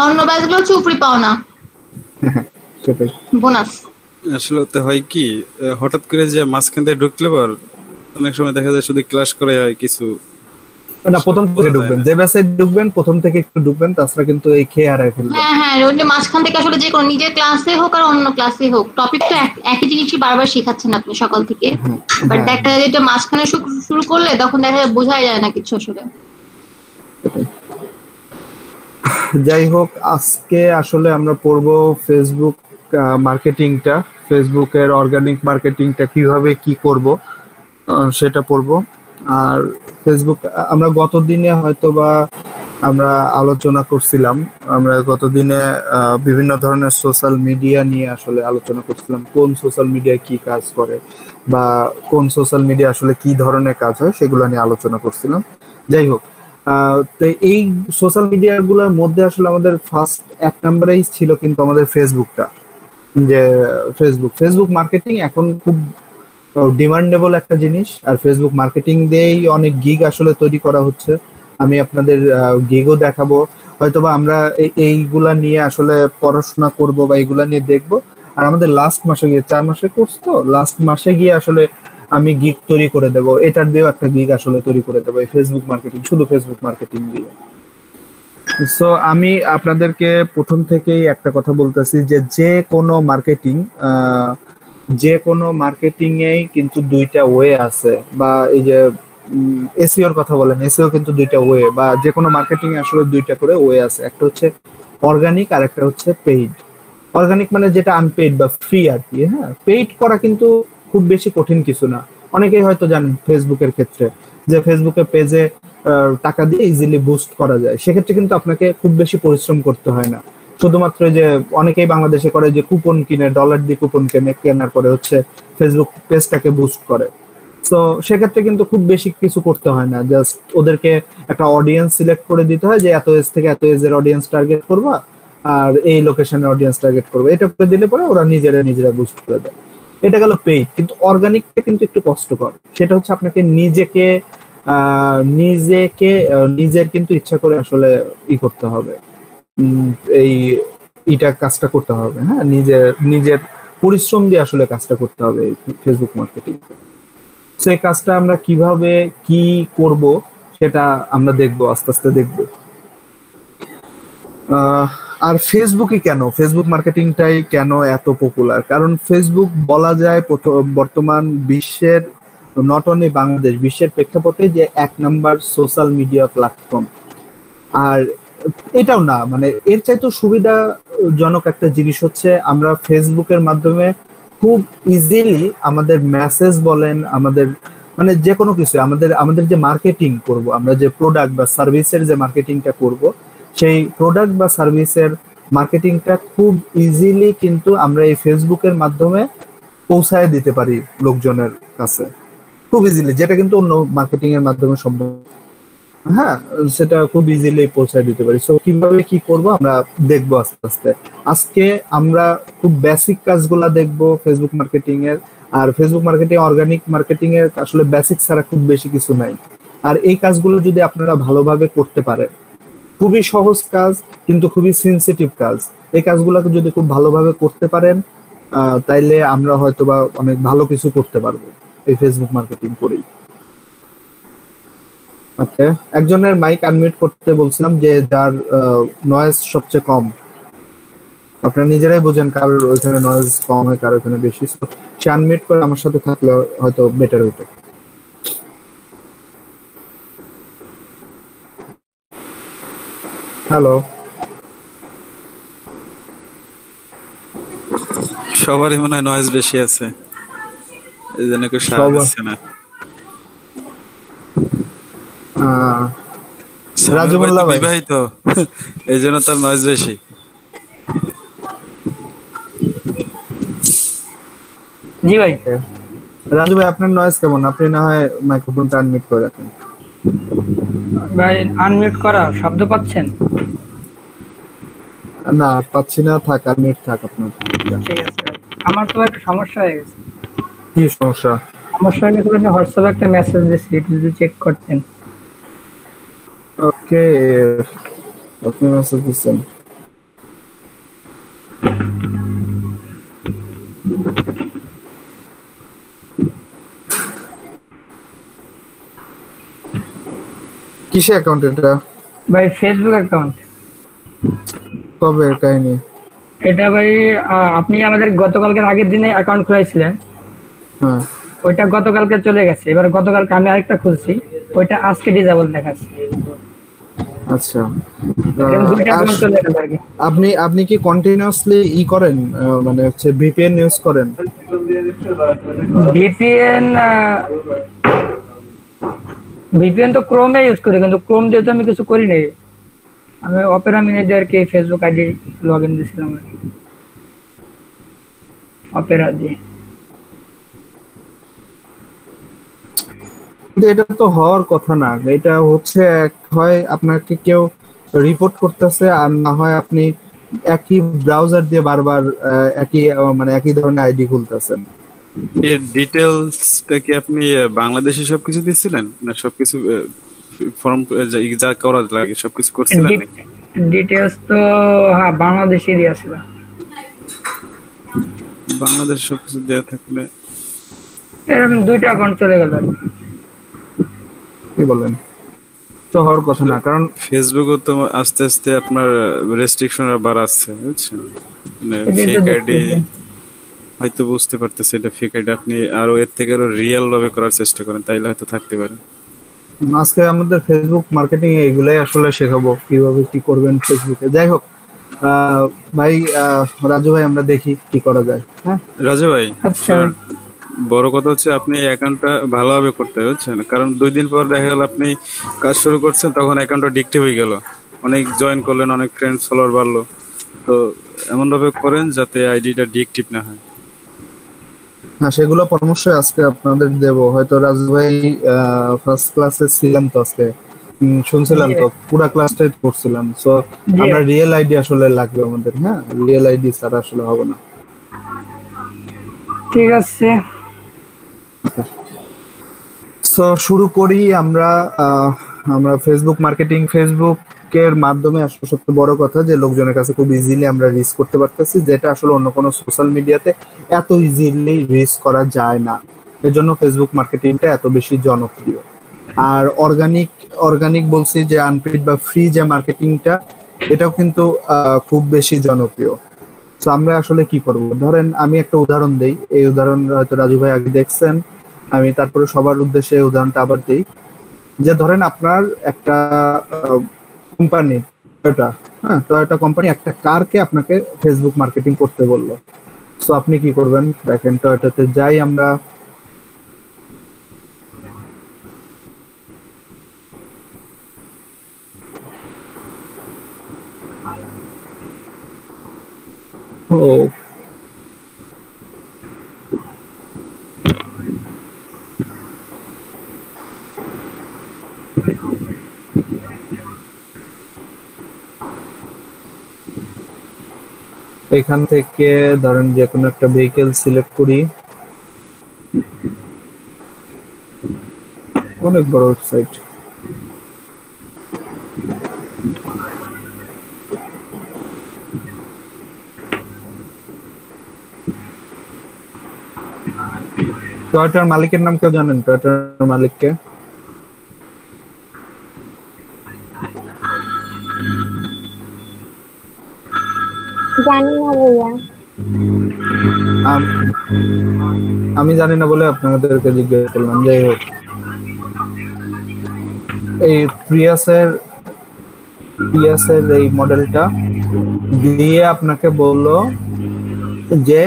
অন্য ব্যাচগুলো হচ্ছে উপরি পাওনা সেটাই বোনাস। আসলে তো হয় কি হঠাৎ করে যে মাঝখান দিয়ে ঢুকলে পর অনেক সময় দেখা যায় শুধু ক্লাস করে হয় কিছু না, প্রথম থেকে ঢুকবেন, যে ব্যাচে ঢুকবেন প্রথম থেকে একটু ঢুকবেন, তাছাড়া কিন্তু এই খেয়ে হারায় ফেলবেন। হ্যাঁ ওই যে মাঝখান থেকে আসলে যে কোনো নিজের ক্লাসে হোক আর অন্য ক্লাসে হোক টপিক তো একই জিনিসই বারবার শেখাচ্ছেন আপনি সকাল থেকে, বাট দেখা যায় যে মাঝখানে শুরু করলে তখন দেখা যায় বোঝাই যায় না কিছু আসলে। যাই হোক, আজকে আসলে আমরা পড়বো ফেসবুক মার্কেটিংটা, ফেসবুকের অর্গানিক মার্কেটিংটা কিভাবে কি করব সেটা পড়বো। আর ফেসবুক আমরা গতদিনে হয়তো বা আমরা আলোচনা করছিলাম, আমরা গতদিনে বিভিন্ন ধরনের সোশ্যাল মিডিয়া নিয়ে আসলে আলোচনা করছিলাম, কোন সোশ্যাল মিডিয়া কি কাজ করে বা কোন সোশ্যাল মিডিয়া আসলে কি ধরনের কাজ হয় সেগুলো নিয়ে আলোচনা করছিলাম। যাই হোক, তো এই সোশ্যাল মিডিয়া গুলোর মধ্যে আসলে আমাদের ফার্স্ট এক নম্বরেই ছিল কিন্তু আমাদের ফেসবুকটা, যে ফেসবুক মার্কেটিং এখন খুব ডিমান্ডেবল একটা জিনিস। আর ফেসবুক মার্কেটিং দিয়েই অনেক গিগ আসলে তৈরি করা হচ্ছে। আমি আপনাদের গিগও দেখাবো, হয়তোবা আমরা এইগুলা নিয়ে আসলে পড়াশোনা করব বা এইগুলা নিয়ে দেখব। আর আমাদের লাস্ট মাসে গিয়ে 4 মাসের কোর্স, তো লাস্ট মাসে গিয়ে আসলে আমি গিগ তৈরি করে দেবো, এটার দিয়েও একটা গিগ আসলে তৈরি করে দেবো, এই ফেসবুক মার্কেটিং, শুধু ফেসবুক মার্কেটিং দিয়ে। সো আমি আপনাদেরকে প্রথম থেকেই একটা কথা বলতেছি যে কোনো মার্কেটিং এই কিন্তু দুইটা ওয়ে আছে, বা এই যে এসইওর কথা বলেন, এসইও কিন্তু দুইটা ওয়ে, বা যে কোনো মার্কেটিং এ আসলে দুইটা করে ওয়ে আছে, একটা হচ্ছে অর্গানিক আর একটা হচ্ছে পেইড। অর্গানিক মানে যেটা আনপেইড বা ফ্রি আর কি। হ্যাঁ, পেইড করা কিন্তু খুব বেশি কঠিন কিছু না। অনেকেই হয়তো জানেন ফেসবুকের ক্ষেত্রে যে ফেসবুকে পেজে টাকা দিয়ে ইজিলি বুস্ট করা যায়, সেক্ষেত্রে কিন্তু আপনাকে খুব বেশি পরিশ্রম করতে হয় না। শুধুমাত্র যে অনেকেই বাংলাদেশে করে যে কুপন কিনে, ডলার দিয়ে কুপন কেনার পরে হচ্ছে ফেসবুক পেজটাকে বুস্ট করে। তো সেক্ষেত্রে কিন্তু খুব বেশি কিছু করতে হয় না, জাস্ট ওদেরকে একটা অডিয়েন্স সিলেক্ট করে দিতে হয় যে এত এজ থেকে এত এজের অডিয়েন্স টার্গেট করবা আর এই লোকেশনের অডিয়েন্স টার্গেট করবে, এটা করে দিলে পরে ওরা নিজেরা বুস্ট করে দেয়। এটা গেল পেইড। কিন্তু অর্গানিকটা কিন্তু একটু কষ্টকর, সেটা হচ্ছে আপনাকে নিজের কিন্তু ইচ্ছা করে আসলে করতে হবে, এইটা কাজটা করতে হবে। হ্যাঁ, নিজের পরিশ্রম দিয়ে আসলে কাজটা করতে হবে ফেসবুক মার্কেটিং। সেই কাজটা আমরা কিভাবে কি করব সেটা আমরা দেখবো, আস্তে আস্তে দেখবো। আর ফেসবুক মার্কেটিংটাই কেন এত পপুলার? কারণ ফেসবুক বলা যায় বর্তমান বিশ্বের, নট অনলি বাংলাদেশ, বিশ্বের প্রেক্ষাপটে যে 1 নাম্বার সোশ্যাল মিডিয়া প্ল্যাটফর্ম। আর এটাও না, মানে এর চাইতে সুবিধাজনক একটা জিনিস হচ্ছে আমরা ফেসবুকের মাধ্যমে খুব ইজিলি আমাদের মেসেজ বলেন, আমাদের মানে যে কোনো কিছু, আমাদের যে মার্কেটিং করব, আমরা যে প্রোডাক্ট বা সার্ভিসের যে মার্কেটিংটা করব, সেই প্রোডাক্ট বা সার্ভিসের মার্কেটিংটা খুব ইজিলি কিন্তু আমরা এই ফেসবুকের মাধ্যমে পৌঁছায় দিতে পারি লোকজনের কাছে, খুব ইজিলি, যেটা কিন্তু অন্য মার্কেটিং এর মাধ্যমে সম্ভব। হ্যাঁ, সেটা খুব ইজিলি পৌঁছায় দিতে পারি। সো কিভাবে কি করব আমরা দেখবো আস্তে আস্তে। আজকে আমরা খুব বেসিক কাজগুলা দেখবো ফেসবুক মার্কেটিং এর। আর ফেসবুক মার্কেটিং, অর্গানিক মার্কেটিং এর আসলে বেসিক ছাড়া খুব বেশি কিছু নাই। আর এই কাজগুলো যদি আপনারা ভালোভাবে করতে পারেন, খুবই সহজ কাজ কিন্তু খুবই সেনসিটিভ কাজ, এই কাজগুলোকে যদি খুব ভালোভাবে করতে পারেন তাইলে আমরা হয়তোবা অনেক ভালো কিছু করতে পারবো এই ফেসবুক মার্কেটিং করেই। আচ্ছা, একজনের মাইক আনমিউট করতে বলছিলাম যে যার নয়েজ সবচেয়ে কম। আপনারা নিজেরাই বোঝেন কার ওইখানে নয়েজ কম হয়, কার ওইখানে বেশি। সে আনমিউট করে আমার সাথে থাকলে হয়তো বেটার হতো। হ্যালো, সবারই মনে হয় নয়েজ বেশি আছে, এই জন্য কেউ সাড়া দিচ্ছে না। রাজু মোল্লা ভাই বিবাহিত, এই জন্য তার নয়েজ বেশি। জি ভাই। রাজু ভাই, আপনার নয়েজ কেমন? আপনি না হয় মাইক্রোফোনটা আনমিউট করে রাখেন। ভাই আনমিউট করা, শব্দ পাচ্ছেন? না পাচ্ছি না, থাক আনমিউট থাক আপনার। ঠিক আছে। আমার তো একটা সমস্যা হয়ে গেছে। কি সমস্যা? সমস্যা হয়ে গেছে, আমি হোয়াটসঅ্যাপে একটা মেসেজ দিয়েছি, একটু যদি চেক করতেন। ওকে, আপনি মেসেজ দিচ্ছেন। কিসে অ্যাকাউন্ট এটা? ভাই ফেসবুক অ্যাকাউন্ট। কবে কাহিনী? এটা ভাই আপনি আমাদের গতকালকের আগের দিনে অ্যাকাউন্ট খুলেছিলেন, হ্যাঁ ওইটা গতকালকে চলে গেছে। এবার গতকালকে আমি আরেকটা খুলছি, ওইটা আজকে ডিসেবল দেখাচ্ছে। আচ্ছা। এরকম দুইটা অ্যাকাউন্ট চলে গেল আর কি। আপনি আপনি কি কন্টিনিউয়াসলি করেন, মানে হচ্ছে ভিপিএন ইউজ করেন? ভিপিএন ভিপিএন তো ক্রোমে ইউজ করি, কিন্তু ক্রোম দিয়ে তো আমি কিছু করি নাই। আমি অপেরা মিনি দিয়ে আর কি ফেসবুক আইডি লগ ইন দিয়েছিলাম আর কি, অপেরা দিয়ে। কিন্তু এটা তো হওয়ার কথা না। এটা হচ্ছে হয় আপনাকে কেউ রিপোর্ট করতেছে, আর না হয় আপনি একই ব্রাউজার দিয়ে বারবার একই মানে একই ধরনের আইডি খুলতেছেন। এর ডিটেলসটা কি আপনি বাংলাদেশে সবকিছু দিচ্ছিলেন না সবকিছু ফর্ম যা করা লাগে সবকিছু করছিলেন নাকি? ডিটেলস তো হ্যাঁ বাংলাদেশে দিয়ে ছিল। বাংলাদেশ সবকিছু দেওয়া থাকলে এরকম দুইটা অ্যাকাউন্ট চলে গেল আর কি। কি বলেন? তো হওয়ার কথা না, কারণ ফেসবুকও তো আস্তে আস্তে আপনার রেস্ট্রিকশন বাড়াচ্ছে, বুঝছেন? মানে এটাই তো ফেক আইডি দেখতেছি। হয়তো বুঝতে পারতেছে এটা ফেক আইডি, আপনি আরো এর থেকে আরো রিয়েল ভাবে করার চেষ্টা করেন, তাইলে হয়তো থাকতে পারে। আজকে আমাদের ফেসবুক মার্কেটিং এগুলাই আসলে শেখাবো, কিভাবে কি করবেন ফেসবুকে। যাই হোক ভাই, রাজু ভাই, আমরা দেখি কি করা যায়। হ্যাঁ রাজু ভাই, আচ্ছা। বড় কথা হচ্ছে আপনি অ্যাকাউন্টটা ভালোভাবে করতে হবে, বুঝছেন? কারণ 2 দিন পর দেখা গেল আপনি কাজ শুরু করছেন, তখন অ্যাকাউন্টটা ডিক্টেভ হয়ে গেল, অনেক জয়েন করলেন, অনেক ফ্রেন্ডস ফলোয়ার বাড়লো। তো এমন ভাবে করেন যাতে আইডিটা ডিএক্টিভ না হয়। হ্যাঁ, সেগুলো পরামর্শ আজকে আপনাদের দেব। হয়তো রাজু ভাই ফার্স্ট ক্লাসে ছিলেন তো আজকে, শুনছিলাম তো, পুরা ক্লাসটাই করছিলাম। সো আমরা রিয়েল আইডি আসলে লাগবে আমাদের। হ্যাঁ, রিয়েল আইডি ছাড়া আসলে হবে না। ঠিক আছে, সো শুরু করি আমরা। আমরা ফেসবুক মার্কেটিং, ফেসবুকের মাধ্যমে আসলে সবচেয়ে বড় কথা যে লোকজনের কাছে খুব ইজিলি আমরা রিচ করতে পারতেছি, যেটা আসলে অন্য কোনো সোশ্যাল মিডিয়াতে এত ইজিলি রিচ করা যায় না। এর জন্য ফেসবুক মার্কেটিংটা এত বেশি জনপ্রিয়। আর অর্গানিক বলছি যে আনপেইড বা ফ্রি যে মার্কেটিংটা, এটাও কিন্তু খুব বেশি জনপ্রিয়। তো আমরা আসলে কি করব? ধরেন আমি একটা উদাহরণ দেই, এই উদাহরণ হয়তো রাজু ভাই আগে দেখছেন, আমি তারপরে সবার উদ্দেশ্যে উদাহরণটা আবার দিই। যে ধরেন আপনার একটা কোম্পানি, টয়োটা কোম্পানি একটা কারকে আপনাকে ফেসবুক মার্কেটিং করতে বললো। সো আপনি কি করবেন? দেখেন, টয়োটাতে যাই আমরা। ও এখান থেকে ধরেন যে কোনো একটা ভেহিকেল সিলেক্ট করি। অনেক বড় ওয়েবসাইট। টয়োটার মালিকের নাম কেউ জানেন? টয়োটার মালিককে? জানি না ভাইয়া। আমি জানি না বলে আপনাদেরকে জিজ্ঞেস করলাম। যাই হোক, এই প্রিয়াসের এই মডেলটা দিয়ে আপনাকে বললো যে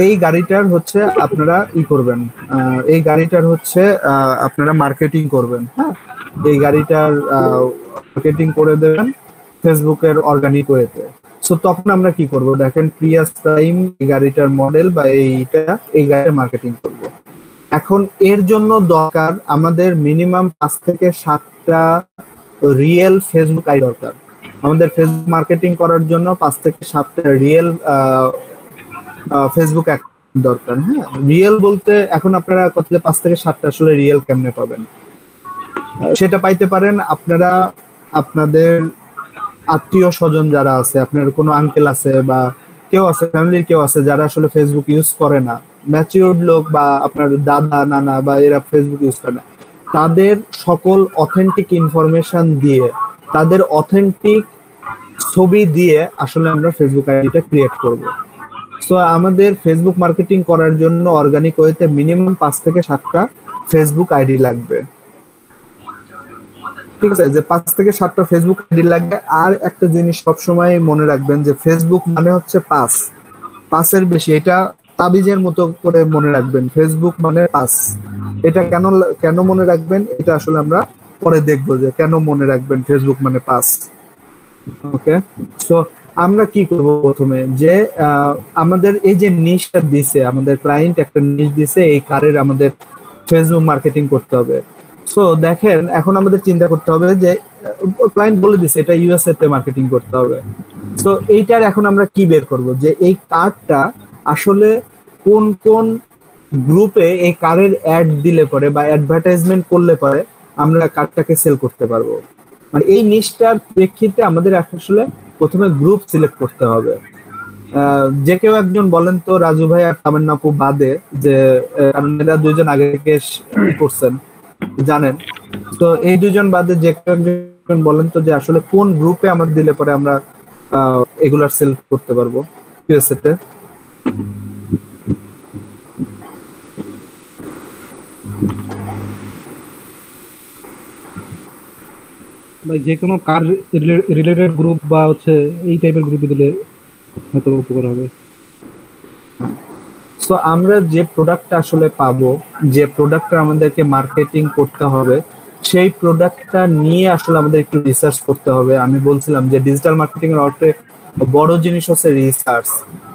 এই গাড়িটার হচ্ছে আপনারা করবেন, এই গাড়িটার হচ্ছে আপনারা মার্কেটিং করবেন। হ্যাঁ, এই গাড়িটার মার্কেটিং করে দেবেন ফেসবুকের অর্গানিক ওয়েতে। সো তখন আমরা কি করব? দেখেন, প্রিয়াস টাইম এই গাড়িটার মডেল বা এই গাড়ির মার্কেটিং করব। এখন এর জন্য দরকার আমাদের মিনিমাম 5 থেকে 7টা রিয়েল ফেসবুক আই দরকার। আমাদের ফেসবুক মার্কেটিং করার জন্য 5 থেকে 7টা রিয়েল ফেসবুক অ্যাকাউন্ট দরকার। হ্যাঁ, রিয়েল বলতে এখন আপনারা কত 5 থেকে 7টা আসলে রিয়েল কেমনে পাবেন? সেটা পাইতে পারেন আপনারা আপনাদের আত্মীয় স্বজন যারা আছে, আপনার কোনো আঙ্কেল আছে বা কেউ আছে, ফ্যামিলির কেউ আছে যারা আসলে ফেসবুক ইউজ করে না, ম্যাচিউরড লোক বা আপনার দাদা নানা বা এরা ফেসবুক ইউজ করে না, তাদের সকল অথেন্টিক ইনফরমেশন দিয়ে, তাদের অথেন্টিক ছবি দিয়ে আসলে আমরা ফেসবুক আইডিটা ক্রিয়েট করব। সো আমাদের ফেসবুক মার্কেটিং করার জন্য অর্গানিক ওয়েতে মিনিমাম 5 থেকে 7টা ফেসবুক আইডি লাগবে। ঠিক আছে, যে 5 থেকে 7টা ফেসবুক আইডি লাগবে। আর একটা জিনিস সবসময় মনে রাখবেন যে ফেসবুক মানে হচ্ছে 5-এর বেশি, এটা তাবিজের মতো করে মনে রাখবেন। ফেসবুক মানে 5। এটা কেন মনে রাখবেন, এটা আসলে আমরা পরে দেখবো যে কেন মনে রাখবেন ফেসবুক মানে 5। ওকে, সো আমরা কি করব প্রথমে, যে আমাদের এই যে নিশটা দিছে, আমাদের ক্লায়েন্ট একটা নিশ দিছে, এই কারের আমাদের ফেসবুক মার্কেটিং করতে হবে। সো দেখেন, এখন আমাদের চিন্তা করতে হবে যে ক্লায়েন্ট বলে দিছে এটা ইউএসএ তে মার্কেটিং করতে হবে। সো এইটার এখন আমরা কি বের করব, যে এই কার্ডটা আসলে কোন কোন গ্রুপে এই কারের অ্যাড দিলে পরে বা অ্যাডভার্টাইজমেন্ট করলে পরে আমরা কার্ডটাকে সেল করতে পারবো। মানে এই নিশটার প্রেক্ষিতে আমাদের আসলে প্রথমে গ্রুপ সিলেক্ট করতে হবে। যে কেউ একজন বলেন তো, রাজু ভাই আর তামান্না আপু বাদে, যে কারণ এরা দুইজন আগে থেকে করছেন জানেন, তো এই দুইজন বাদে যে কেউ একজন বলেন তো যে আসলে কোন গ্রুপে আমরা দিলে পরে আমরা এগুলার সেল করতে পারবো ইউএসএ তে। ভাই যে কোনো কার রিলেটেড গ্রুপ বা হচ্ছে এই টাইপের গ্রুপে দিলে হয়তো উপকার হবে। সো আমরা যে প্রোডাক্টটা আসলে পাবো, যে প্রোডাক্টটা আমাদেরকে মার্কেটিং করতে হবে, সেই প্রোডাক্টটা নিয়ে আসলে আমাদের একটু রিসার্চ করতে হবে। আমি বলছিলাম যে ডিজিটাল মার্কেটিং এর অর্থে বড় জিনিস হচ্ছে রিসার্চ,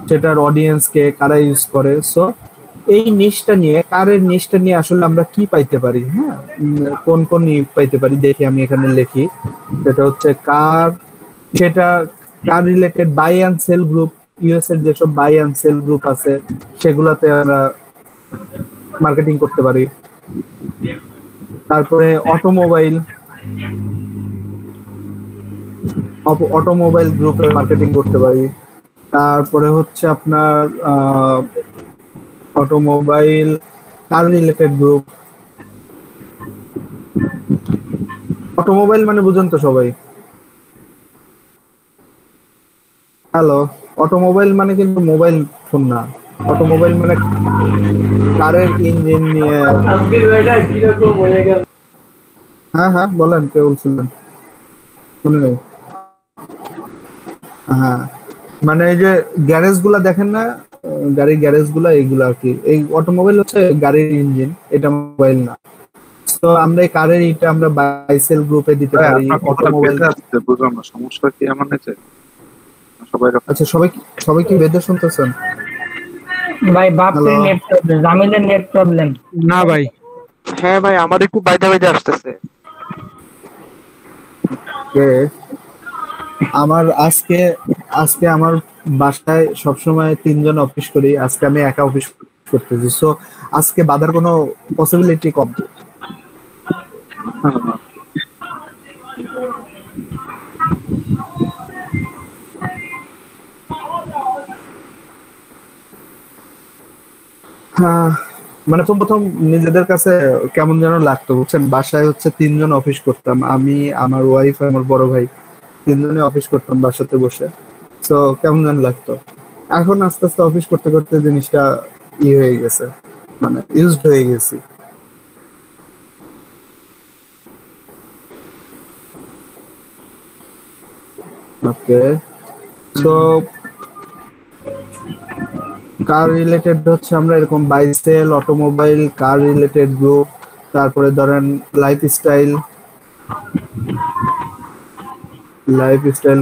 সেটার অডিয়েন্সকে কারা ইউজ করে। সো এই নিশটা নিয়ে, কারের নিশটা নিয়ে আসলে আমরা কি পাইতে পারি, হ্যাঁ, কোন কোন পাইতে পারি দেখি, আমি এখানে লিখি। সেটা হচ্ছে car related buy and sell group, US এর যেসব বাই অ্যান্ড সেল গ্রুপ আছে সেগুলাতে আমরা মার্কেটিং করতে পারি। তারপরে অটোমোবাইল গ্রুপে মার্কেটিং করতে পারি। তারপরে হচ্ছে আপনার অটোমোবাইল কার রিলেটেড গ্রুপ। অটোমোবাইল মানে বুঝেন তো সবাই? হ্যালো, অটোমোবাইল মানে কিন্তু মোবাইল ফোন না, অটোমোবাইল মানে কারের ইঞ্জিন নিয়ে। হ্যাঁ বলেন, কে বলছিলেন? শুনে নেই। হ্যাঁ, মানে এই যে গ্যারেজ গুলা দেখেন না, গাড়ির গ্যারেজ গুলা, এইগুলা আর কি। এই অটোমোবাইল হচ্ছে গাড়ির ইঞ্জিন, এটা মোবাইল না। তো আমরা এই কারের এটা আমরা বাইসেল গ্রুপে দিতে পারি। অটোমোবাইল বুঝলাম না, সমস্যা কি এমন হয়েছে সবাই? আচ্ছা, সবাই কি বেঁধে শুনতেছেন? ভাই বাপের নেট প্রবলেম, জামিলের নেট প্রবলেম। না ভাই, হ্যাঁ ভাই, আমার একটু বাইদা আসতেছে। আমার আজকে আমার বাসায় সবসময় 3 জন অফিস করি, আজকে আমি একা অফিস করতেছি। সো আজকে বাধার কোনো পসিবিলিটি কম। মানে প্রথম নিজেদের কাছে কেমন যেন লাগতো, বুঝছেন? বাসায় হচ্ছে 3 জন অফিস করতাম, আমি, আমার ওয়াইফ, আমার বড় ভাই, 3 জনে অফিস করতাম বাসাতে বসে। তো কেমন যেন লাগতো। এখন আস্তে আস্তে অফিস করতে করতে জিনিসটা হয়ে গেছে, মানে ইউজড হয়ে গেছি। ওকে, সো কার রিলেটেড হচ্ছে আমরা এরকম বাইসেল, অটোমোবাইল, কার রিলেটেড গ্রুপ, তারপরে ধরেন লাইফস্টাইল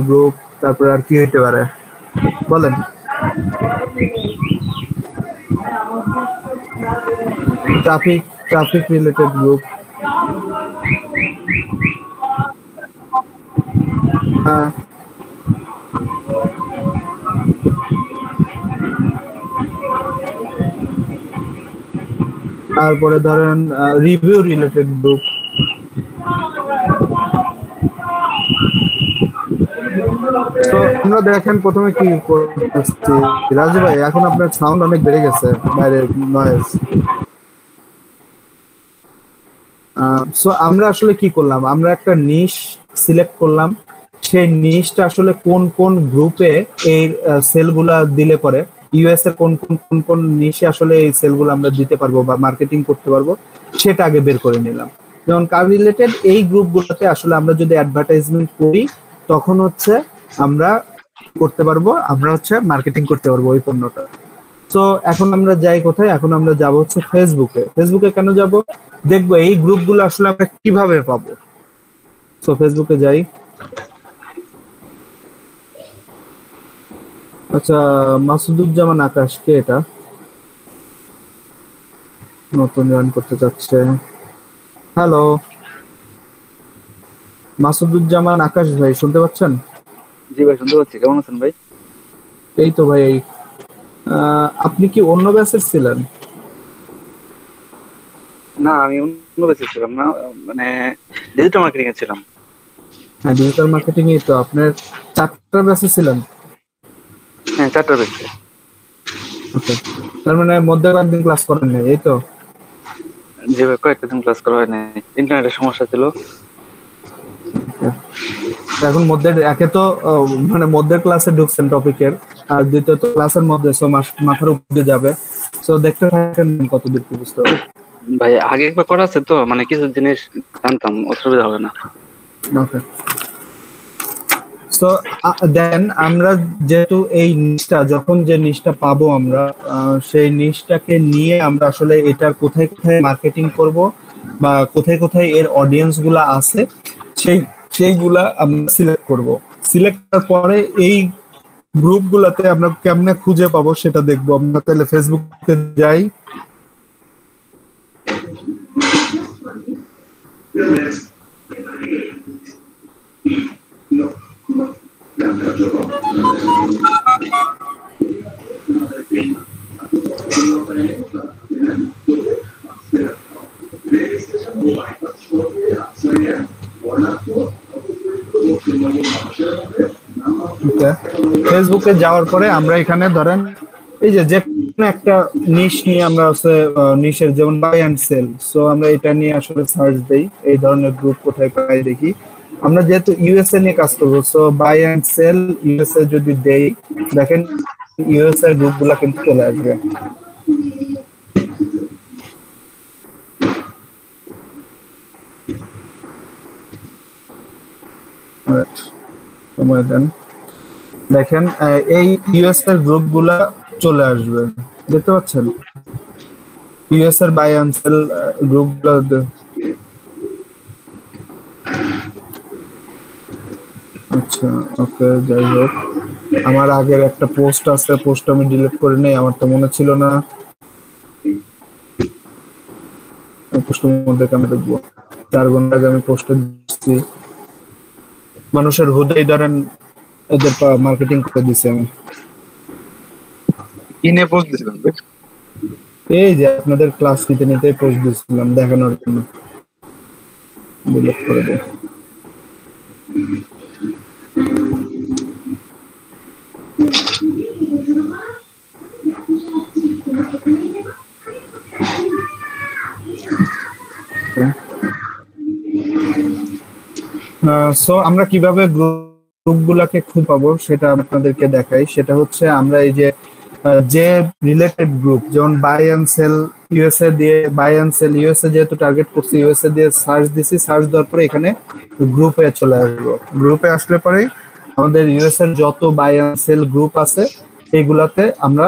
গ্রুপ, তারপরে আর কি হইতে পারে বলেন? Traffic related group. হ্যাঁ, তারপরে ধরেন রিভিউ রিলেটেড গ্রুপ। তো আমরা দেখেন প্রথমে কি করতেছি। রাজু ভাই, এখন আপনার সাউন্ড অনেক বেড়ে গেছে, বাইরের নয়েজ। সো আমরা আসলে কি করলাম, আমরা একটা নিশ সিলেক্ট করলাম। সেই নিশটা আসলে কোন কোন গ্রুপে এই সেলগুলা দিলে পরে ইউএস এর কোন কোন কোন কোন নিশে আসলে এই সেলগুলো আমরা দিতে পারবো বা মার্কেটিং করতে পারবো সেটা আগে বের করে নিলাম। যেমন কার রিলেটেড এই গ্রুপগুলোতে আসলে আমরা যদি অ্যাডভার্টাইজমেন্ট করি তখন হচ্ছে আমরা করতে পারবো, আমরা হচ্ছে মার্কেটিং করতে পারবো ওই পণ্যটা। তো এখন আমরা যাই কোথায়, এখন আমরা যাব হচ্ছে ফেসবুকে। ফেসবুকে কেন যাব, দেখবো এই গ্রুপগুলো আসলে আমরা কিভাবে পাবো। তো ফেসবুকে যাই। আচ্ছা, মাসুদুজ্জামান আকাশ কে এটা? নতুন জয়েন করতে চাচ্ছে। হ্যালো মাসুদুজ্জামান আকাশ ভাই, শুনতে পাচ্ছেন? জি ভাই শুনতে পাচ্ছি। কেমন আছেন ভাই? এই তো ভাই। আপনি কি অন্য ব্যাচের ছিলেন? না, আমি অন্য ব্যাচে ছিলাম না, মানে ডিজিটাল মার্কেটিং এ ছিলাম। হ্যাঁ, ডিজিটাল মার্কেটিং এই তো আপনার 4টা ব্যাচে ছিলেন? হ্যাঁ, 4টা ব্যাচে। ওকে, তার মানে মধ্যে একদিন ক্লাস করেন নাই, এই তো? জি ভাই, কয়েকটা দিন ক্লাস করা হয় না, ইন্টারনেটের সমস্যা ছিল। এখন মধ্যে একে তো মানে মধ্যের ক্লাসে ঢুকছেন টপিকের, আর দ্বিতীয়ত ক্লাসের মধ্যে মাথার উপরে যাবে। তো দেখতে থাকেন কতদূর কি বুঝতে হবে। ভাই আগে একবার করা আছে তো, মানে কিছু জিনিস জানতাম, অসুবিধা হবে না। ওকে, সো দেন আমরা যেহেতু এই নিশটা, যখন যে নিশটা পাবো আমরা, সেই নিশটাকে নিয়ে আমরা আসলে এটার কোথায় কোথায় মার্কেটিং করব বা কোথায় কোথায় এর অডিয়েন্স গুলা আছে সেইগুলা আমরা সিলেক্ট করব। সিলেক্ট করার পরে এই গ্রুপ গুলাতে আমরা কেমনে খুঁজে পাবো সেটা দেখবো। আমরা তাহলে ফেসবুকে যাই। ফেসবুকে যাওয়ার পরে আমরা এখানে ধরেন এই যে কোনো একটা নিশ নিয়ে আমরা হচ্ছে নিশের, যেমন বাই অ্যান্ড সেল। সো আমরা এটা নিয়ে আসলে সার্চ দেই, এই ধরনের গ্রুপ কোথায় পাই দেখি। আমরা যেহেতু ইউএসএ নিয়ে কাজ করবো, so buy and sell USA যদি দেই, দেখেন ইউএসএ গ্রুপ গুলা কিন্তু চলে আসবে। সময় দেন, দেখেন এই ইউএস এর গ্রুপ গুলা চলে আসবে, দেখতে পাচ্ছেন? ইউএস এর বাই অ্যান্ড সেল গ্রুপ গুলা। আচ্ছা, ওকে, যাই হোক, আমার আগের একটা পোস্ট আছে, পোস্ট আমি ডিলিট করে নেই, আমার তো মনে ছিল না। পোস্টের মধ্যে আমি দেখবো 4 ঘন্টা আগে আমি পোস্টে দিচ্ছি, মানুষের হুদাই ধরেন এদের মার্কেটিং করে দিছি আমি। ইনে পোস্ট দিছিলাম, এই যে আপনাদের ক্লাস নিতে নিতে পোস্ট দিছিলাম দেখানোর জন্য, ডিলিট করে দেই। সো আমরা কিভাবে গ্রুপ গুলাকে খুঁজে পাবো সেটা আপনাদেরকে দেখাই। সেটা হচ্ছে আমরা এই যে রিলেটেড গ্রুপ, যেমন বাই এন্ড সেল ইউএসএ দিয়ে, বাই এন্ড সেল ইউএসএ যেহেতু টার্গেট করছি, ইউএসএ দিয়ে সার্চ দিছি, সার্চ দেওয়ার পরে এখানে গ্রুপে চলে আসবো। গ্রুপে আসলে পরে আমাদের ইউএসএ এর যত বাই এন্ড সেল গ্রুপ আছে এইগুলাতে আমরা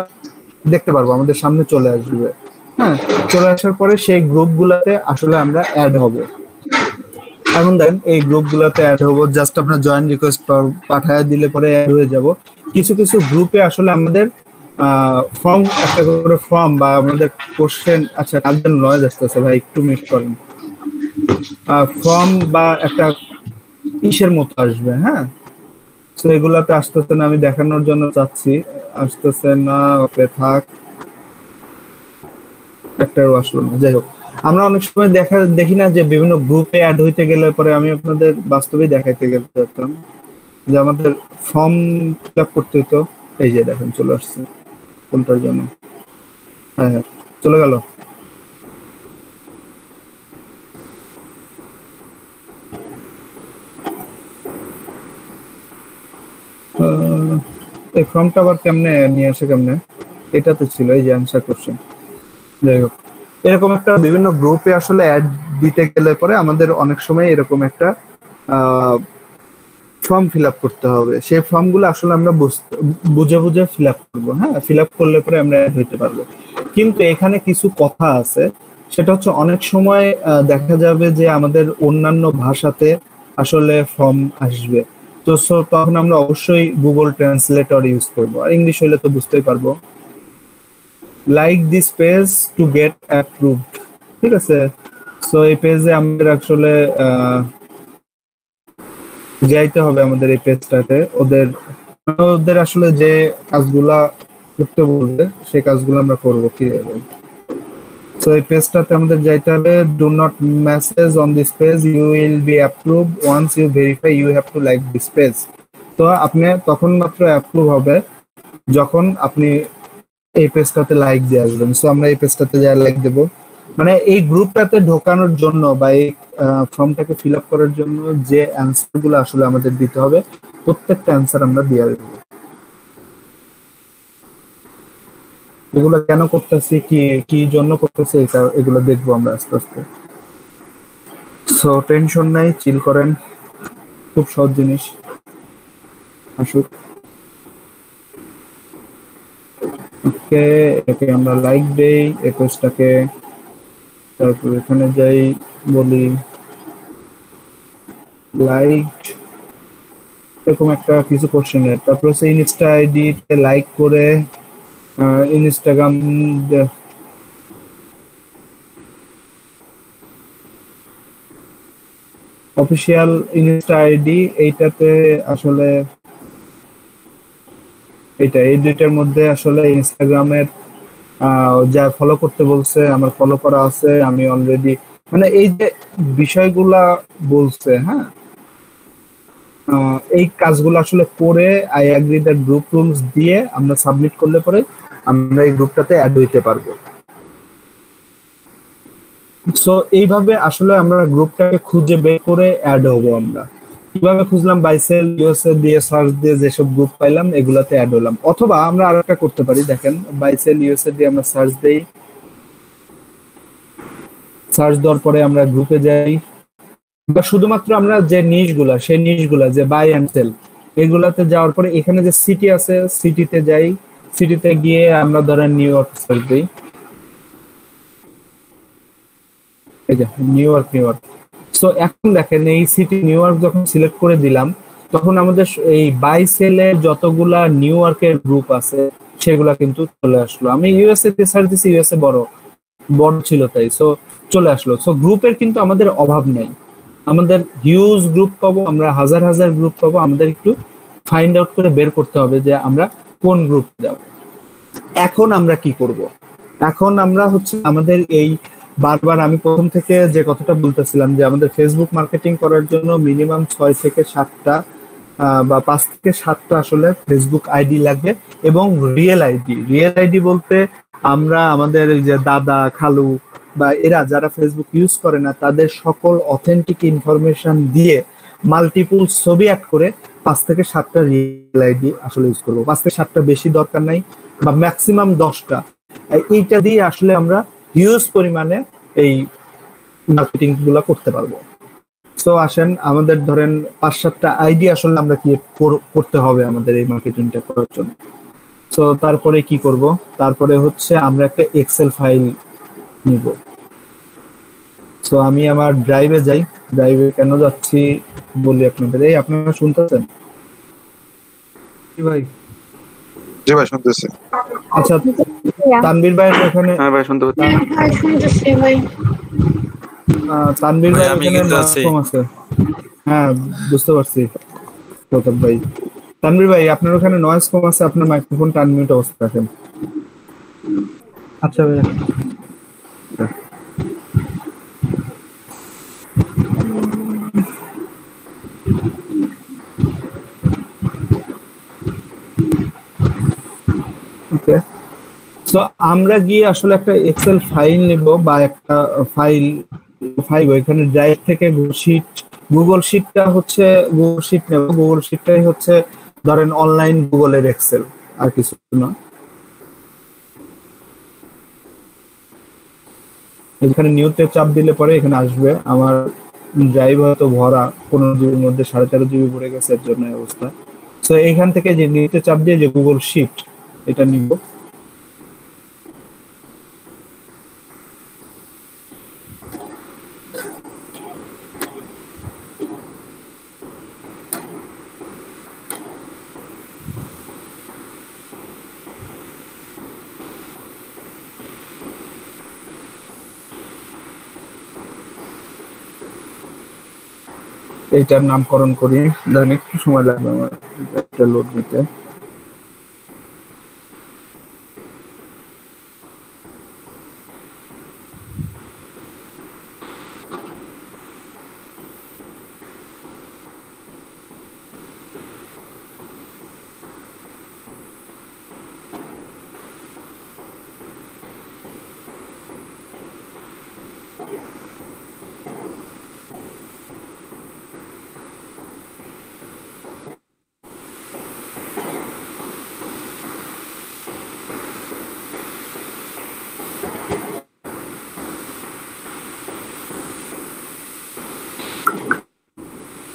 দেখতে পারবো, আমাদের সামনে চলে আসবে। হ্যাঁ, চলে আসার পরে সেই গ্রুপ গুলাতে আসলে আমরা অ্যাড হব। এখন দেখেন এই গ্রুপ গুলাতে অ্যাড হবো, জাস্ট আপনার জয়েন রিকোয়েস্ট পাঠায় দিলে পরে অ্যাড হয়ে যাব। কিছু কিছু গ্রুপে আসলে আমাদের ফর্ম, একটা করে ফর্ম বা আমাদের কোশ্চেন, আচ্ছা কালজন নয়েজ আসতেছে ভাই, একটু মিট করেন, ফর্ম বা একটা ইসের মতো আসবে। হ্যাঁ, তো এগুলাতে আসতেছে না, আমি দেখানোর জন্য চাচ্ছি, আসতেছে না, ওকে থাক, একটাও আসলো না। যাই হোক, আমরা অনেক সময় দেখি না যে বিভিন্ন গ্রুপে অ্যাড হইতে গেলে পরে, আমি আপনাদের বাস্তবেই দেখাইতে গেলাম যে আমাদের ফর্ম ফিল আপ করতে হতো। এই যে দেখেন চলে আসছে, কোনটার জন্য, হ্যাঁ চলে গেল। এই ফর্মটা আবার কেমনে নিয়ে আসে কেমনে? এটা তো ছিল এই যে অ্যানসার কোশ্চেন। যাই হোক, এরকম একটা বিভিন্ন গ্রুপে আসলে অ্যাড দিতে গেলে পরে আমাদের অনেক সময় এরকম একটা ফর্ম ফিল আপ করতে হবে। সেই ফর্মগুলো আসলে আমরা বুঝে বুঝে ফিল আপ করবো। হ্যাঁ, ফিল আপ করলে পরে আমরা অ্যাড হইতে পারবো। কিন্তু এখানে কিছু কথা আছে, সেটা হচ্ছে অনেক সময় দেখা যাবে যে আমাদের অন্যান্য ভাষাতে আসলে ফর্ম আসবে, তো তখন আমরা অবশ্যই গুগল ট্রান্সলেটর ইউজ করবো। আর ইংলিশ হলে তো বুঝতেই পারবো। Like this page to get approved, ঠিক আছে। সো এই পেজে আমাদের আসলে যাইতে হবে, আমাদের এই পেজটাতে ওদের আসলে যে কাজগুলা করতে বলবে সেই কাজগুলো আমরা করবো কিভাবে। সো এই পেজটাতে আমাদের যাইতে হবে। Do not message on this page, you will be approve once you verify you have to like this page. তো আপনি তখন মাত্র অ্যাপ্রুভ হবে যখন আপনি এই পেজটাতে লাইক দিয়ে আসবেন। সো আমরা এই পেজটাতে যা লাইক দেবো, মানে এই গ্রুপটাতে ঢোকানোর জন্য বা এই ফর্মটাকে ফিল আপ করার জন্য যে অ্যান্সার গুলো আসলে আমাদের দিতে হবে, প্রত্যেকটা অ্যান্সার আমরা দিয়ে দেবো। এগুলো কেন করতেছি, কি জন্য করতেছি, এগুলো দেখবো আমরা আস্তে আস্তে। সো টেনশন নাই, চিল করেন, খুব সহজ জিনিস। আসুক, ওকে, একে আমরা লাইক দেই এই পেজটাকে। তারপর এখানে যাই, বলি লাইক, এরকম একটা কিছু কোশ্চেন। তারপর হচ্ছে ইনস্টা আইডি লাইক করে ইনস্টাগ্রাম অফিসিয়াল ইনস্টা আইডি, এইটাতে আসলে এই দুইটার মধ্যে আসলে ইনস্টাগ্রামের যা ফলো করতে বলছে আমার ফলো করা আছে, আমি অলরেডি, মানে এই যে বিষয়গুলা বলছে, হ্যাঁ, এই কাজগুলো আসলে করে I agree that group rules দিয়ে আমরা সাবমিট করলে পরে আমরা এই গ্রুপটাতে অ্যাড হইতে পারবো। সো এইভাবে আসলে আমরা গ্রুপটাকে খুঁজে বের করে অ্যাড হবো। আমরা কিভাবে খুঁজলাম? বাইসেল ইউএসএ দিয়ে সার্চ দিয়ে যেসব গ্রুপ পাইলাম এগুলাতে অ্যাড হলাম। অথবা আমরা আরেকটা করতে পারি, দেখেন বাইসেল ইউএসএ দিয়ে আমরা সার্চ দেই, সার্চ দেওয়ার পরে আমরা গ্রুপে যাই, বা শুধুমাত্র আমরা যে নিশগুলা সেই নিশগুলা যে বাই অ্যান্ড সেল এগুলাতে যাওয়ার পরে এখানে যে সিটি আছে সিটিতে যাই, সিটিতে গিয়ে আমরা ধরেন নিউ ইয়র্ক সার্চ দিই, এই যে নিউ ইয়র্ক। সো এখন দেখেন এই সিটি নিউ ইয়র্ক যখন সিলেক্ট করে দিলাম তখন আমাদের এই বাই সেলের যতগুলা নিউ ইয়র্কের গ্রুপ আছে সেগুলা কিন্তু চলে আসলো। আমি ইউএসএ তে সার্চ দিছি, ইউএসএ বড় ছিল তাই, সো চলে আসলো। সো গ্রুপের কিন্তু আমাদের অভাব নেই, আমাদের হিউজ গ্রুপ পাবো, আমরা হাজার হাজার গ্রুপ পাবো। আমাদের একটু ফাইন্ড আউট করে বের করতে হবে যে আমরা কোন গ্রুপ যাব। এখন আমরা কি করব? এখন আমরা হচ্ছে আমাদের এই বারবার আমি প্রথম থেকে যে কথাটা বলতেছিলাম যে আমাদের ফেসবুক মার্কেটিং করার জন্য মিনিমাম 6 থেকে 7টা বা 5 থেকে 7টা আসলে ফেসবুক আইডি লাগবে, এবং রিয়েল আইডি বলতে আমরা আমাদের এই যে দাদা খালু বা এরা যারা ফেসবুক ইউজ করে না তাদের সকল অথেন্টিক ইনফরমেশন দিয়ে মাল্টিপল ছবি অ্যাড করে 5 থেকে 7টা রিয়েল আইডি আসলে ইউজ করবো। 5 থেকে 7টা বেশি দরকার নাই, বা ম্যাক্সিমাম 10টা। এইটা দিয়ে আসলে আমরা হিউজ পরিমাণে এই মার্কেটিং গুলা করতে পারবো। সো আসেন, আমাদের ধরেন 5-7টা আইডি আসলে আমরা কি করতে হবে আমাদের এই মার্কেটিংটা করার জন্য। সো তারপরে কি করব? তারপরে হচ্ছে আমরা একটা এক্সেল ফাইল নিব। সো আমি আমার ড্রাইভে যাই। ড্রাইভে কেন যাচ্ছি বলি আপনাদের। এই আপনারা শুনতেছেন? ভাই জি ভাই শুনতেছি। আচ্ছা, তানভীর ভাই এখানে। হ্যাঁ ভাই শুনতে পাচ্ছি। তানভীর ভাই এখানে কম আছে। হ্যাঁ বুঝতে পারছি প্রতাপ ভাই। তানভীর ভাই আপনার ওখানে নয়েজ কম আছে, আপনার মাইক্রোফোনটা আনমিউট অবস্থা রাখেন। আচ্ছা ভাই। ওকে, সো আমরা গিয়ে আসলে একটা এক্সেল ফাইল নেব, বা একটা ফাইল ওইখানে ড্রাইভ থেকে গুগল শিটটা হচ্ছে গুগল শিট নেব। গুগল শিটটাই হচ্ছে ধরেন অনলাইন গুগলের এক্সেল, আর কিছু না। এখানে নিউতে চাপ দিলে পরে এখানে আসবে। আমার ড্রাইভ হয়তো ভরা 15 জিবির মধ্যে 13.5 জিবি ভরে গেছে, এর জন্য এই অবস্থা। তো এইখান থেকে যে নিউতে চাপ দিয়ে যে গুগল শিট এটা নিব। এইটার নামকরণ করি, ধরেন একটু সময় লাগবে আমার একটা লোড নিতে।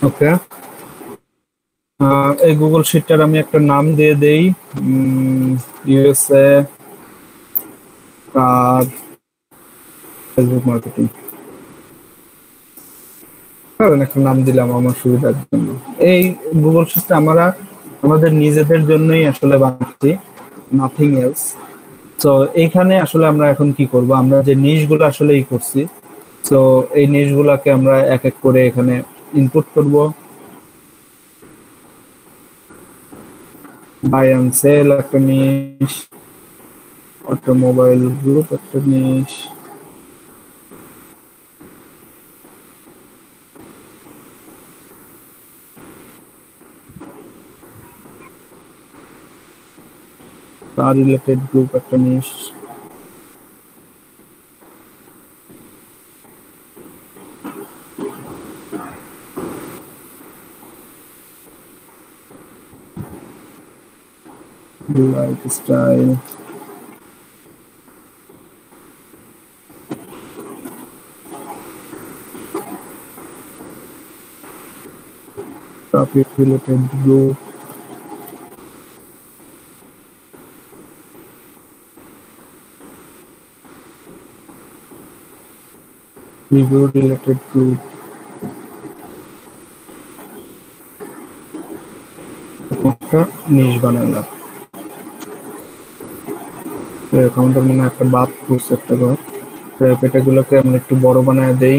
ওকে, এই গুগল শিটটার আমি একটা নাম দিয়ে দেই, ইউএসএ কার ফেসবুক মার্কেটিং। একটা নাম দিলাম আমার সুবিধার জন্য। এই গুগল শিটটা আমরা আমাদের নিজেদের জন্যই আসলে বানাচ্ছি, নাথিং এলস। তো এইখানে আসলে আমরা এখন কি করব, আমরা যে নিশগুলো আসলে করছি, তো এই নিশগুলোকে আমরা এক এক করে এখানে ইনপুট করব। বাই এন্ড সেল একটা নিশ, অটোমোবাইল গ্রুপ একটা নিশ, কার রিলেটেড গ্রুপ একটা niche, lifestyle, topic related group, review related group, একটা নিশ বানালাম। অ্যাকাউন্টের মনে একটা বাদ করছে একটা ঘর, এটাগুলোকে আমরা একটু বড় বানায় দেই।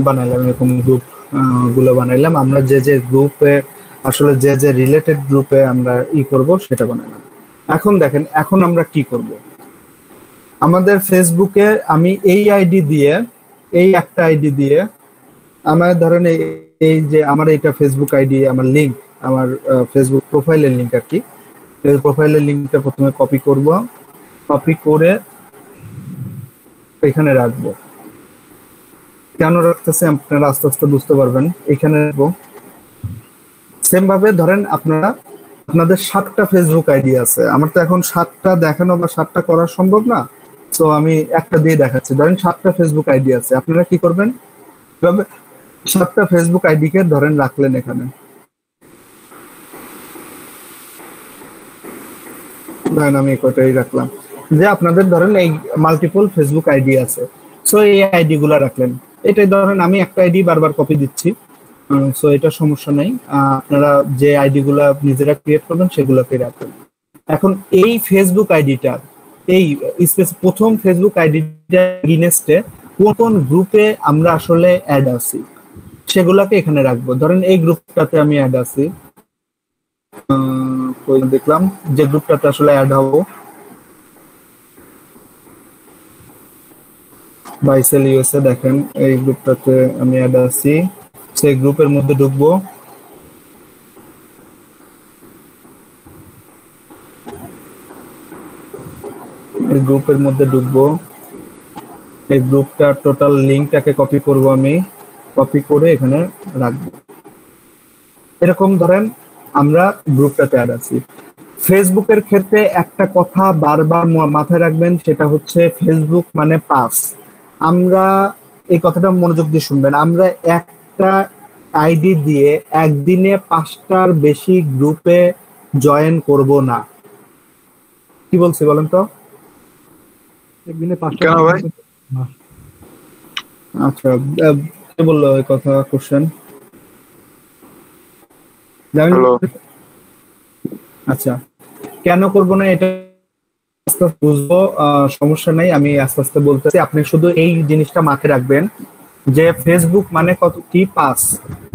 বানাইলাম এরকম গ্রুপ গুলো বানাইলাম। আমরা যে যে গ্রুপে আসলে যে যে রিলেটেড গ্রুপে আমরা করব সেটা বানাইলাম। এখন দেখেন, এখন আমরা কি করব, আমাদের ফেসবুকে আমি এই আইডি দিয়ে, এই একটা আইডি দিয়ে আমার ধরেন এই যে আমার এটা ফেসবুক আইডি, আমার লিংক, আমার ফেসবুক প্রোফাইলের লিংক আর কি। এই প্রোফাইলের লিংকটা প্রথমে কপি করব, কপি করে এখানে রাখবো। কেন রাখতেছে আপনারা আস্তে আস্তে বুঝতে পারবেন। এখানে রাখবো। সেম ভাবে ধরেন আপনারা আপনাদের 7টা ফেসবুক আইডি আছে, আমার তো এখন 7টা দেখানো বা 7টা করা সম্ভব না, তো আমি একটা দিয়ে দেখাচ্ছি। ধরেন 7টা ফেসবুক আইডি আছে, আপনারা কি করবেন, 7টা ফেসবুক আইডি কে ধরেন রাখলেন এখানে, ধরেন আমি কয়টাই রাখলাম, যে আপনাদের ধরেন এই মাল্টিপল ফেসবুক আইডি আছে, সো এই আইডি গুলা রাখলেন। এটাই ধরেন আমি একটা আইডি বারবার কপি দিচ্ছি, সো এটা সমস্যা নাই। আপনারা যে আইডি গুলা নিজেরা ক্রিয়েট করবেন সেগুলোকে রাখবেন। এখন এই ফেসবুক আইডিটা, এই প্রথম ফেসবুক আইডিটা ইনস্টে কোন কোন গ্রুপে আমরা আসলে অ্যাড আছি সেগুলাকে এখানে রাখবো। ধরেন এই গ্রুপটাতে আমি অ্যাড আছি, দেখলাম যে গ্রুপটাতে আসলে অ্যাড হবো, বাইসেল ইউএসএ, দেখেন এই গ্রুপটাতে আমি অ্যাড আছি, সেই গ্রুপের মধ্যে ঢুকবো। এই গ্রুপের মধ্যে ঢুকবো, এই গ্রুপটার টোটাল লিঙ্কটাকে কপি করব, আমি কপি করে এখানে রাখবো। এরকম ধরেন আমরা গ্রুপটাতে অ্যাড আছি। ফেসবুকের ক্ষেত্রে একটা কথা বারবার মাথায় রাখবেন, সেটা হচ্ছে ফেসবুক মানে পাস। আমরা এই কথাটা মনোযোগ দিয়ে শুনবেন, আমরা একটা আইডি দিয়ে একদিনে 5টার বেশি গ্রুপে জয়েন করব না। কি বলছি বলেন তো? একদিনে 5টা কেন ভাই? আচ্ছা, কে বললো এই কথা? কোশ্চেন হ্যালো, আচ্ছা, কেন করব না এটা আস্তে আস্তে বুঝবো, সমস্যা নাই, আমি আস্তে আস্তে বলতেছি। আপনি শুধু এই জিনিসটা মাথায় রাখবেন যে ফেসবুক মানে কত কি পাস,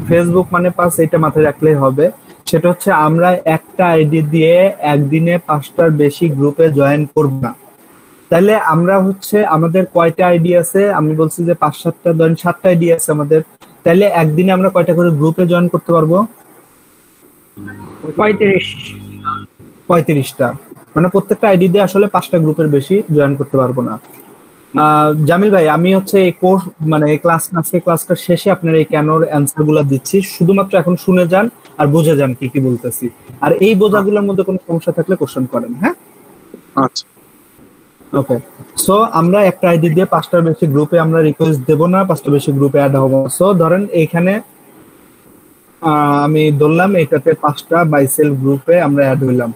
ফেসবুক মানে পাস, এটা মাথায় রাখলেই হবে। সেটা হচ্ছে আমরা একটা আইডি দিয়ে একদিনে 5টার বেশি গ্রুপে জয়েন করব না। তাহলে আমরা হচ্ছে আমাদের কয়টা আইডি আছে? আমি বলছি যে 5-7টা, ধরেন 7টা আইডি আছে আমাদের। তাহলে একদিনে আমরা কয়টা করে গ্রুপে জয়েন করতে পারবো? 35টা। মানে প্রত্যেকটা আইডি দিয়ে আসলে 5টা গ্রুপের বেশি জয়েন করতে পারবো না। জামিল ভাই, আমি হচ্ছে এই কোর্স মানে এই ক্লাসটা শেষে আপনার এই কেনর অ্যান্সার গুলা দিচ্ছি, শুধুমাত্র এখন শুনে যান আর বুঝে যান কি কি বলতেছি। আর এই বোঝাগুলোর মধ্যে কোনো সমস্যা থাকলে কোশ্চেন করেন। হ্যাঁ, আচ্ছা, ওকে। সো আমরা একটা আইডি দিয়ে 5টার বেশি গ্রুপে আমরা রিকোয়েস্ট দেব না, 5টা বেশি গ্রুপে অ্যাড হবো। সো ধরেন এইখানে আমি ধরলাম এটাতে 5টা বাইসেল গ্রুপে আমরা অ্যাড হইলাম।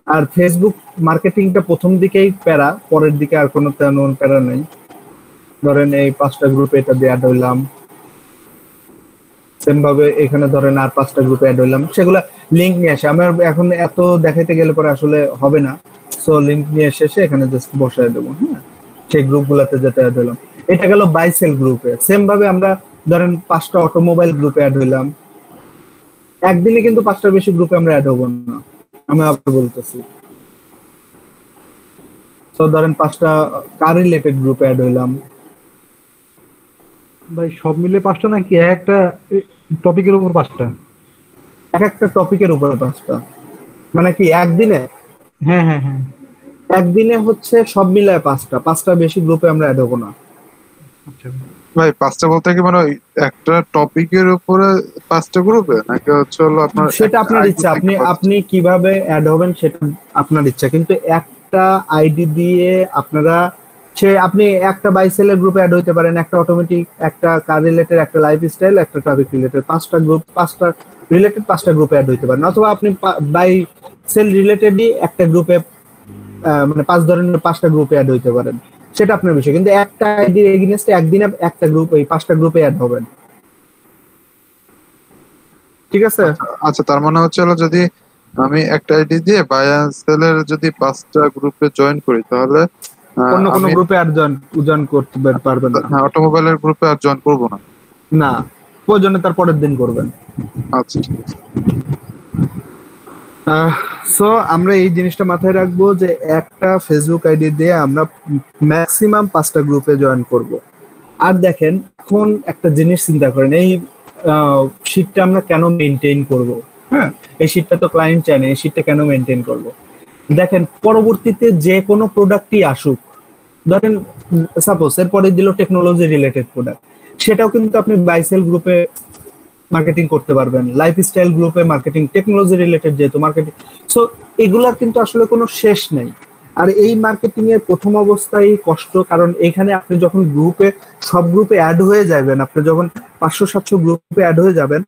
আর ফেসবুক মার্কেটিংটা প্রথম দিকেই প্যারা, পরের দিকে আর কোনো তেমন প্যারা নাই। ধরেন এই 5টা গ্রুপে এটা দিয়ে অ্যাড হইলাম, সেম ভাবে এখানে ধরেন আর 5টা গ্রুপে অ্যাড হইলাম, সেগুলা লিংক নিয়ে আসে। আমার এখন এত দেখাইতে গেলে পরে আসলে হবে না। সো লিংক নিয়ে এসে এখানে জাস্ট বসায় দেবো। হ্যাঁ, সেই গ্রুপগুলোতে যেটা অ্যাড হইলাম, এটা গেল বাইসেল গ্রুপে। সেম ভাবে আমরা ধরেন 5টা অটোমোবাইল গ্রুপে অ্যাড হইলাম, একদিনে কিন্তু 5টার বেশি গ্রুপে আমরা অ্যাড হবো না, আমি আবার বলতেছি। তো ধরেন 5টা কার রিলেটেড গ্রুপে অ্যাড হইলাম। ভাই সব মিলে 5টা নাকি একটা টপিকের উপর 5টা? একটা টপিকের উপরে 5টা, মানে কি একদিনে? হ্যাঁ হ্যাঁ হ্যাঁ, একদিনে হচ্ছে সব মিলায় 5টা বেশি গ্রুপে আমরা অ্যাড হবো না। আচ্ছা ভাই 5টা বলতে কি মানে ওই একটা টপিকের উপরে 5টা গ্রুপে, নাকি হচ্ছে হলো আপনার সেটা আপনার ইচ্ছা, আপনি কিভাবে অ্যাড হবেন সেটা আপনার ইচ্ছা, কিন্তু একটা আইডি দিয়ে আপনারা আপনি একটা বাইসেলের গ্রুপে অ্যাড হইতে পারেন, একটা অটোমেটিক, একটা কার রিলেটেড, একটা লাইফস্টাইল, একটা টপিক রিলেটেড, 5টা গ্রুপ, 5টা রিলেটেড 5টা গ্রুপে অ্যাড হইতে পারেন। অথবা আপনি বাই সেল রিলেটেডই একটা গ্রুপে মানে 5 ধরনের 5টা গ্রুপে অ্যাড হইতে পারেন, সেটা আপনার বিষয়। কিন্তু একটা আইডির এগেইনস্টে একদিনে একটা গ্রুপ, এই 5টা গ্রুপে অ্যাড হবেন। ঠিক আছে? আচ্ছা, তার মানে হচ্ছে হলো যদি আমি একটা আইডি দিয়ে বাই এন্ড সেলের যদি 5টা গ্রুপে জয়েন করি, তাহলে অন্য কোনো গ্রুপে আর জয়েন করতে পারবেন না। হ্যাঁ, অটোমোবাইলের গ্রুপে আর জয়েন করব না। না, প্রয়োজনে তার পরের দিন করবেন। আচ্ছা, ঠিক আছে। সো আমরা এই জিনিসটা মাথায় রাখবো যে একটা ফেসবুক আইডি দিয়ে আমরা ম্যাক্সিমাম 5টা গ্রুপে জয়েন করব। আর দেখেন, এখন একটা জিনিস চিন্তা করেন, এই শীটটা আমরা কেন মেনটেন করব? হ্যাঁ, এই শীটটা তো ক্লায়েন্ট চায় না, এই শীটটা কেন মেনটেন করব? দেখেন, পরবর্তীতে যে কোনো প্রোডাক্টই আসুক, ধরেন সাপোজ এরপরে দিল টেকনোলজি রিলেটেড প্রোডাক্ট, সেটাও কিন্তু আপনি বাইসেল গ্রুপে মার্কেটিং করতে পারবেন, লাইফস্টাইল গ্রুপে মার্কেটিং, টেকনোলজি রিলেটেড যেহেতু মার্কেটিং। সো এগুলার কিন্তু আসলে কোনো শেষ নেই। আর এই মার্কেটিং এর প্রথম অবস্থায় কষ্ট, কারণ এখানে আপনি যখন সব গ্রুপে অ্যাড হয়ে যাবেন, আপনি যখন 500-700 গ্রুপে অ্যাড হয়ে যাবেন,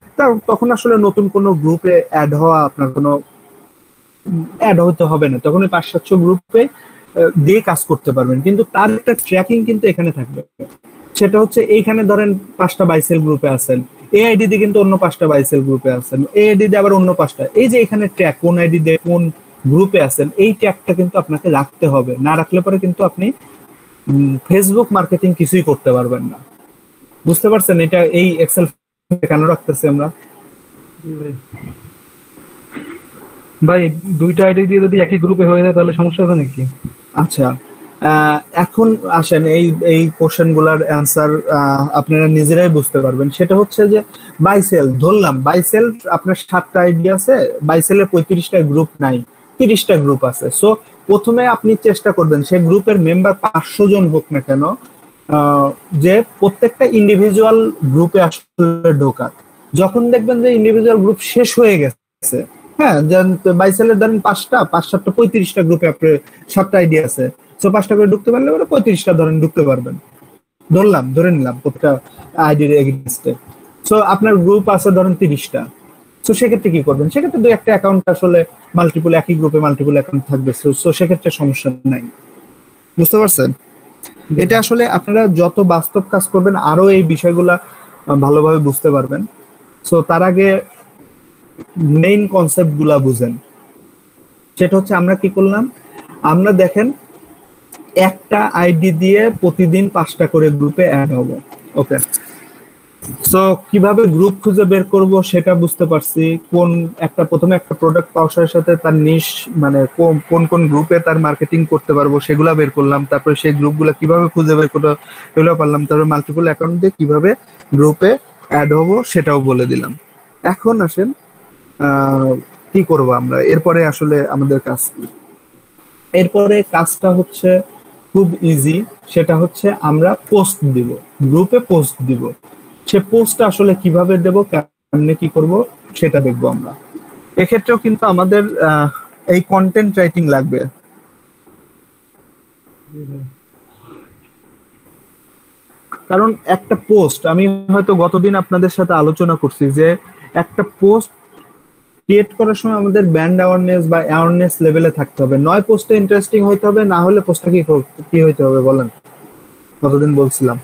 তখন আসলে নতুন কোনো গ্রুপে অ্যাড হওয়া আপনার কোনো অ্যাড হতে হবে না। তখন 500-700 গ্রুপে দিয়ে কাজ করতে পারবেন, কিন্তু তার একটা ট্র্যাকিং কিন্তু এখানে থাকবে। সেটা হচ্ছে এইখানে ধরেন 5টা বাইসেল গ্রুপে আছেন, এই আইডি দিয়ে কিন্তু অন্য 5টা বাইসেল গ্রুপে আছেন, এই আইডি দিয়ে আবার অন্য 5টা, এই যে এখানে ট্র্যাক কোন আইডি দিয়ে কোন গ্রুপে আছেন, এই ট্র্যাকটা কিন্তু আপনাকে রাখতে হবে। না রাখলে পরে কিন্তু আপনি ফেসবুক মার্কেটিং কিছুই করতে পারবেন না। বুঝতে পারছেন এটা এই এক্সেল কেন রাখতেছি আমরা? ভাই 2টা আইডি দিয়ে যদি একই গ্রুপে হয়ে যায় তাহলে সমস্যা হবে নাকি? আচ্ছা, এখন আসেন এই কোশ্চেন গুলার অ্যান্সার আপনারা নিজেরাই বুঝতে পারবেন। সেটা হচ্ছে যে বাইসেল ধরলাম, বাইসেল আপনার 7টা আইডি আছে, বাইসেলের 35টা গ্রুপ নাই, 30টা গ্রুপ আছে। সো প্রথমে আপনি চেষ্টা করবেন সেই গ্রুপের মেম্বার 500 জন হোক না কেন, যে প্রত্যেকটা ইন্ডিভিজুয়াল গ্রুপে আসলে ঢোকার। যখন দেখবেন যে ইন্ডিভিজুয়াল গ্রুপ শেষ হয়ে গেছে, হ্যাঁ, বাইসেলের ধরেন 5টা 5-7টা 35টা গ্রুপে আপনার 7টা আইডি আছে, তো 5টা করে ঢুকতে পারলে 35টা ধরেন ঢুকতে পারবেন, ধরে নিলাম প্রত্যেকটা আইডির এগেইনস্টে। সো আপনার গ্রুপ আছে ধরেন 30টা, তো সেক্ষেত্রে কি করবেন? সেক্ষেত্রে দুই একটা অ্যাকাউন্ট আসলে মাল্টিপল, একই গ্রুপে মাল্টিপল অ্যাকাউন্ট থাকবে, সো সেক্ষেত্রে সমস্যা নাই। বুঝতে পারছেন? এটা আসলে আপনারা যত বাস্তব কাজ করবেন আরো এই বিষয়গুলা ভালোভাবে বুঝতে পারবেন। সো তার আগে মেইন কনসেপ্ট গুলা বুঝেন। সেটা হচ্ছে আমরা কি করলাম, আমরা দেখেন একটা আইডি দিয়ে প্রতিদিন 5টা করে গ্রুপে অ্যাড হব। ওকে, সো কিভাবে গ্রুপ খুঁজে বের করব সেটা বুঝতে পারছি। প্রথমে একটা প্রোডাক্ট পাওয়ার সাথে তার নিশ মানে কোন কোন গ্রুপে তার মার্কেটিং করতে পারবো সেগুলা বের করলাম। তারপরে সেই গ্রুপগুলো কিভাবে খুঁজে বের করতে এগুলো পারলাম। তারপরে মাল্টিপল অ্যাকাউন্ট দিয়ে কিভাবে গ্রুপে অ্যাড হব সেটাও বলে দিলাম। এখন আসেন কি করব আমরা এরপরে, আসলে আমাদের কাজ কি? এরপরে কাজটা হচ্ছে খুব ইজি, সেটা হচ্ছে আমরা পোস্ট দিব, গ্রুপে পোস্ট দিব। সে পোস্ট আসলে কিভাবে দেব, কেমনে কি করব সেটা দেখবো আমরা। এক্ষেত্রেও কিন্তু আমাদের এই কন্টেন্ট রাইটিং লাগবে। কারণ একটা পোস্ট, আমি হয়তো গতদিন আপনাদের সাথে আলোচনা করছি যে একটা পোস্ট ক্রিয়েট করার সময় আমাদের ব্র্যান্ড অ্যাওয়ারনেস বা অ্যাওয়ারনেস লেভেলে থাকতে হবে। নয় পোস্টে ইন্টারেস্টিং হইতে হবে, না হলে পোস্টটা কি হইতে হবে বলেন? গতদিন বলছিলাম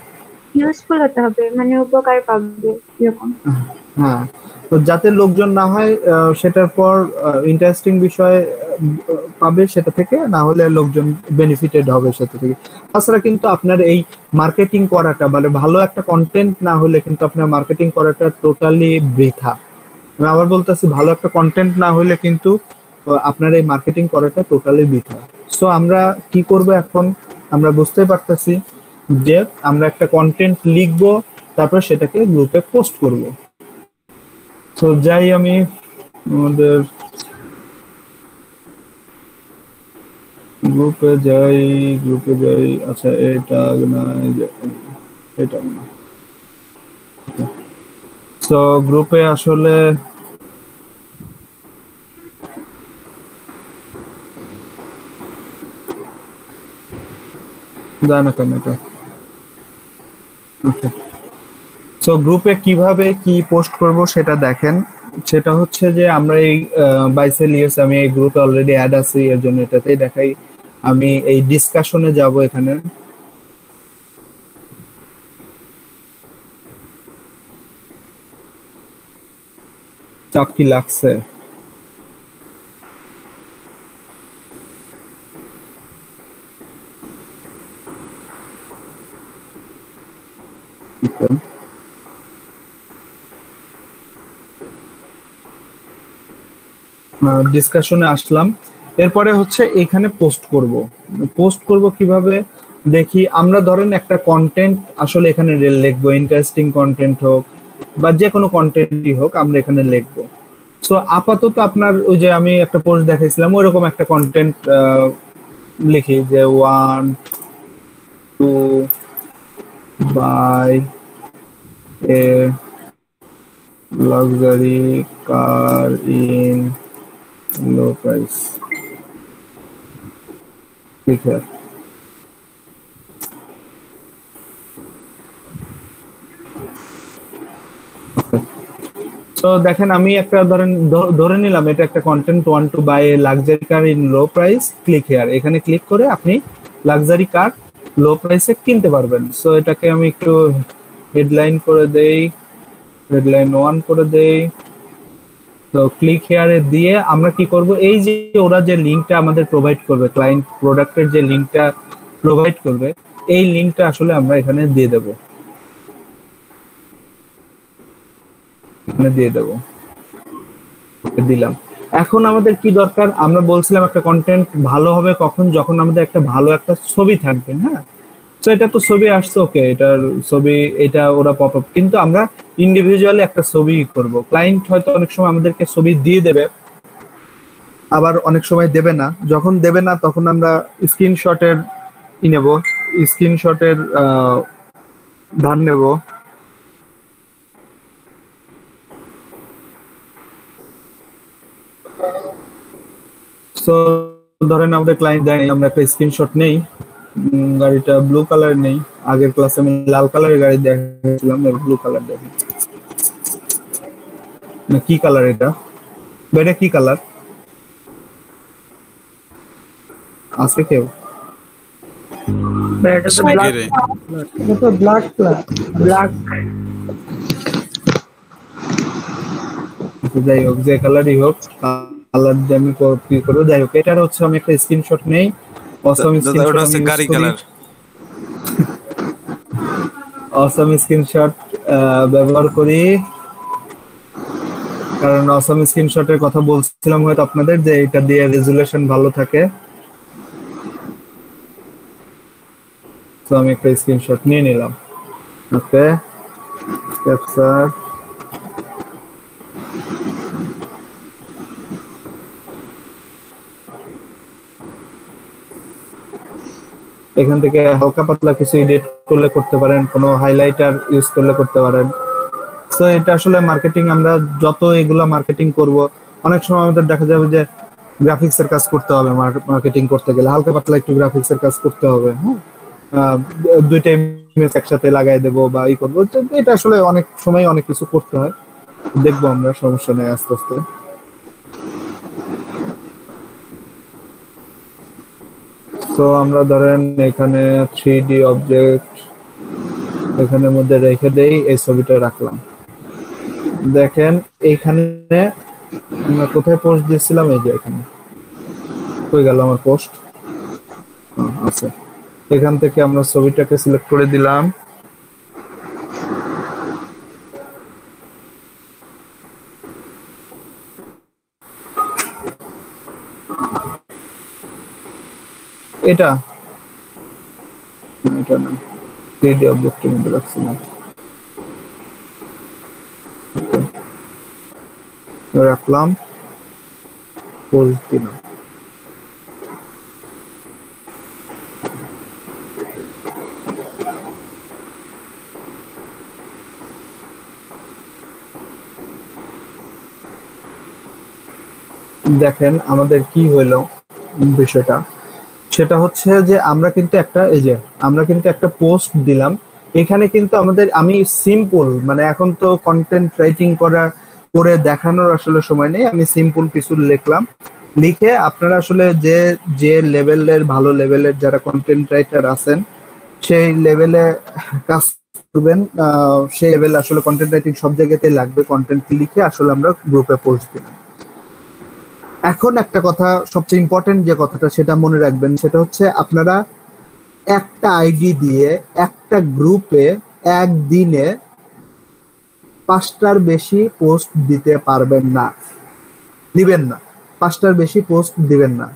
ইউজফুল হতে হবে, মানে উপকার পাবে এরকম। হ্যাঁ, তো যাতে লোকজন না হয় সেটার পর ইন্টারেস্টিং বিষয় পাবে সেটা থেকে, না হলে লোকজন বেনিফিটেড হবে সেটা থেকে। তাছাড়া কিন্তু আপনার এই মার্কেটিং করাটা, মানে ভালো একটা কন্টেন্ট না হলে কিন্তু আপনার মার্কেটিং করাটা টোটালি বৃথা। আমি আবার বলতেছি, ভালো একটা কন্টেন্ট না হলে কিন্তু আপনার এই মার্কেটিং করাটা টোটালি বৃথা। সো আমরা কি করব এখন, আমরা বুঝতে পারতেছি যে আমরা একটা কন্টেন্ট লিখবো, তারপর সেটাকে গ্রুপে পোস্ট করব। তো যাই আমি আমাদের গ্রুপে যাই। আচ্ছা, এটা না, এটা না। তো গ্রুপে আসলে যায় না কেন এটা। সো গ্রুপে কিভাবে কি পোস্ট করব সেটা দেখেন। সেটা হচ্ছে যে আমরা এই বাইসেল ইয়েস, আমি এই গ্রুপে অলরেডি অ্যাড আছি, এর জন্য এটাতেই দেখাই। আমি এই ডিসকাশনে যাব, এখানে চাপ কি লাগছে? ডিসকাশনে আসলাম। এরপরে হচ্ছে এখানে পোস্ট করব কিভাবে দেখি। আমরা ধরেন একটা কন্টেন্ট আসলে এখানে লিখবো, ইন্টারেস্টিং কন্টেন্ট হোক বা যে কোনো কন্টেন্টই হোক আমরা এখানে লিখবো। সো আপাতত আপনার ওই যে আমি একটা পোস্ট দেখাইছিলাম ওইরকম একটা কন্টেন্ট লিখি যে 1 to buy a luxury car in low price. ঠিক আছে, তো দেখেন আমি একটা ধরে নিলাম এটা একটা content, 1 to buy a luxury car in low price, click here. এখানে ক্লিক করে আপনি লাক্সারি কার লো প্রাইসে কিনতে পারবেন। সো এটাকে আমি একটু হেডলাইন করে দেই, হেডলাইন 1 করে দেই। তো ক্লিক হিয়ারে দিয়ে আমরা কি করব, এই যে ওরা যে লিংকটা আমাদের প্রোভাইড করবে, ক্লায়েন্ট প্রোডাক্টের যে লিংকটা প্রোভাইড করবে, এই লিংকটা আসলে আমরা এখানে দিয়ে দেব, দিলাম। এখন আমাদের কি দরকার, আমরা বলছিলাম একটা কন্টেন্ট ভালো হবে কখন, যখন আমাদের একটা ভালো একটা ছবি থাকবে। হ্যাঁ, তো এটা তো ছবি আসছে, ওকে, এটার ছবি, এটা ওরা পপ আপ, কিন্তু আমরা ইন্ডিভিজুয়ালি একটা ছবি করব। ক্লায়েন্ট হয়তো অনেক সময় আমাদেরকে ছবি দিয়ে দেবে, আবার অনেক সময় দেবে না, যখন দেবে না তখন আমরা স্ক্রিনশটের নেব, স্ক্রিনশটের ধার নেব। তো ধরেন আমাদের ক্লায়েন্ট দেয়, আমরা একটা স্ক্রিনশট নেই, গাড়িটা ব্লু কালার নেই, আগের ক্লাসে আমি লাল কালারের গাড়ি দেখাচ্ছিলাম, ব্লু কালার দেখি না, কি কালার এটা, এটা কি কালার আছে কেউ? এটা তো ব্ল্যাক, এটা তো ব্ল্যাক ব্ল্যাক। যাই হোক, যে কালারই হোক, কালার দিয়ে আমি কপি করবো। যাই হোক, এটার হচ্ছে আমি একটা স্ক্রিনশট নেই, অসম স্ক্রিনশট ব্যবহার করি, কারণ অসম স্ক্রিনশটের কথা বলছিলাম হয়তো আপনাদের, যে এটা দিয়ে রেজুলেশন ভালো থাকে। তো আমি একটা স্ক্রিনশট নিয়ে নিলাম। ওকে, ক্যাপচার, এখান থেকে হালকা পাতলা কিছু এডিট করলে করতে পারেন, কোনো হাইলাইটার ইউজ করলে করতে পারেন। তো এটা আসলে মার্কেটিং, আমরা যত এগুলা মার্কেটিং করব, অনেক সময় আমাদের দেখা যাবে যে গ্রাফিক্সের কাজ করতে হবে, মার্কেটিং করতে গেলে হালকা পাতলা একটু গ্রাফিক্সের কাজ করতে হবে। হ্যাঁ, দুইটা ইমেজ একসাথে লাগাই দেবো বা ই করবো, এটা আসলে অনেক সময় অনেক কিছু করতে হয়, দেখবো আমরা, সমস্যা নেই আস্তে আস্তে। তো আমরা ধরেন এখানে 3D অবজেক্ট এখানের মধ্যে রেখে দেই, এই ছবিটা রাখলাম। দেখেন এইখানে আমরা কোথায় পোস্ট দিয়েছিলাম, এই যে এখানে হয়ে গেল আমার পোস্ট আছে। এখান থেকে আমরা ছবিটাকে সিলেক্ট করে দিলাম, এটা না 3D অবজেক্টের মধ্যে রাখছিলাম, রাখলাম, পোস্ট দিলাম। দেখেন আমাদের কি হইলো বিষয়টা, সেটা হচ্ছে যে আমরা কিন্তু একটা পোস্ট দিলাম, এখানে কিন্তু আমাদের, আমি সিম্পল, মানে এখন তো কন্টেন্ট রাইটিং করে দেখানোর আসলে সময় নেই, আমি সিম্পল কিছু লিখলাম, লিখে আপনারা আসলে যে লেভেলের, ভালো লেভেলের যারা কন্টেন্ট রাইটার আছেন, সেই লেভেলে কাজ করবেন, সেই লেভেলে আসলে কন্টেন্ট রাইটিং সব জায়গাতে লাগবে, কন্টেন্ট লিখে আসলে আমরা গ্রুপে পোস্ট দিলাম। এখন একটা কথা, সবচেয়ে ইম্পর্টেন্ট যে কথাটা, সেটা মনে রাখবেন, সেটা হচ্ছে আপনারা একটা আইডি দিয়ে একটা গ্রুপে একদিনে 5টার বেশি পোস্ট দিতে পারবেন না, দিবেন না, 5টার বেশি পোস্ট দিবেন না।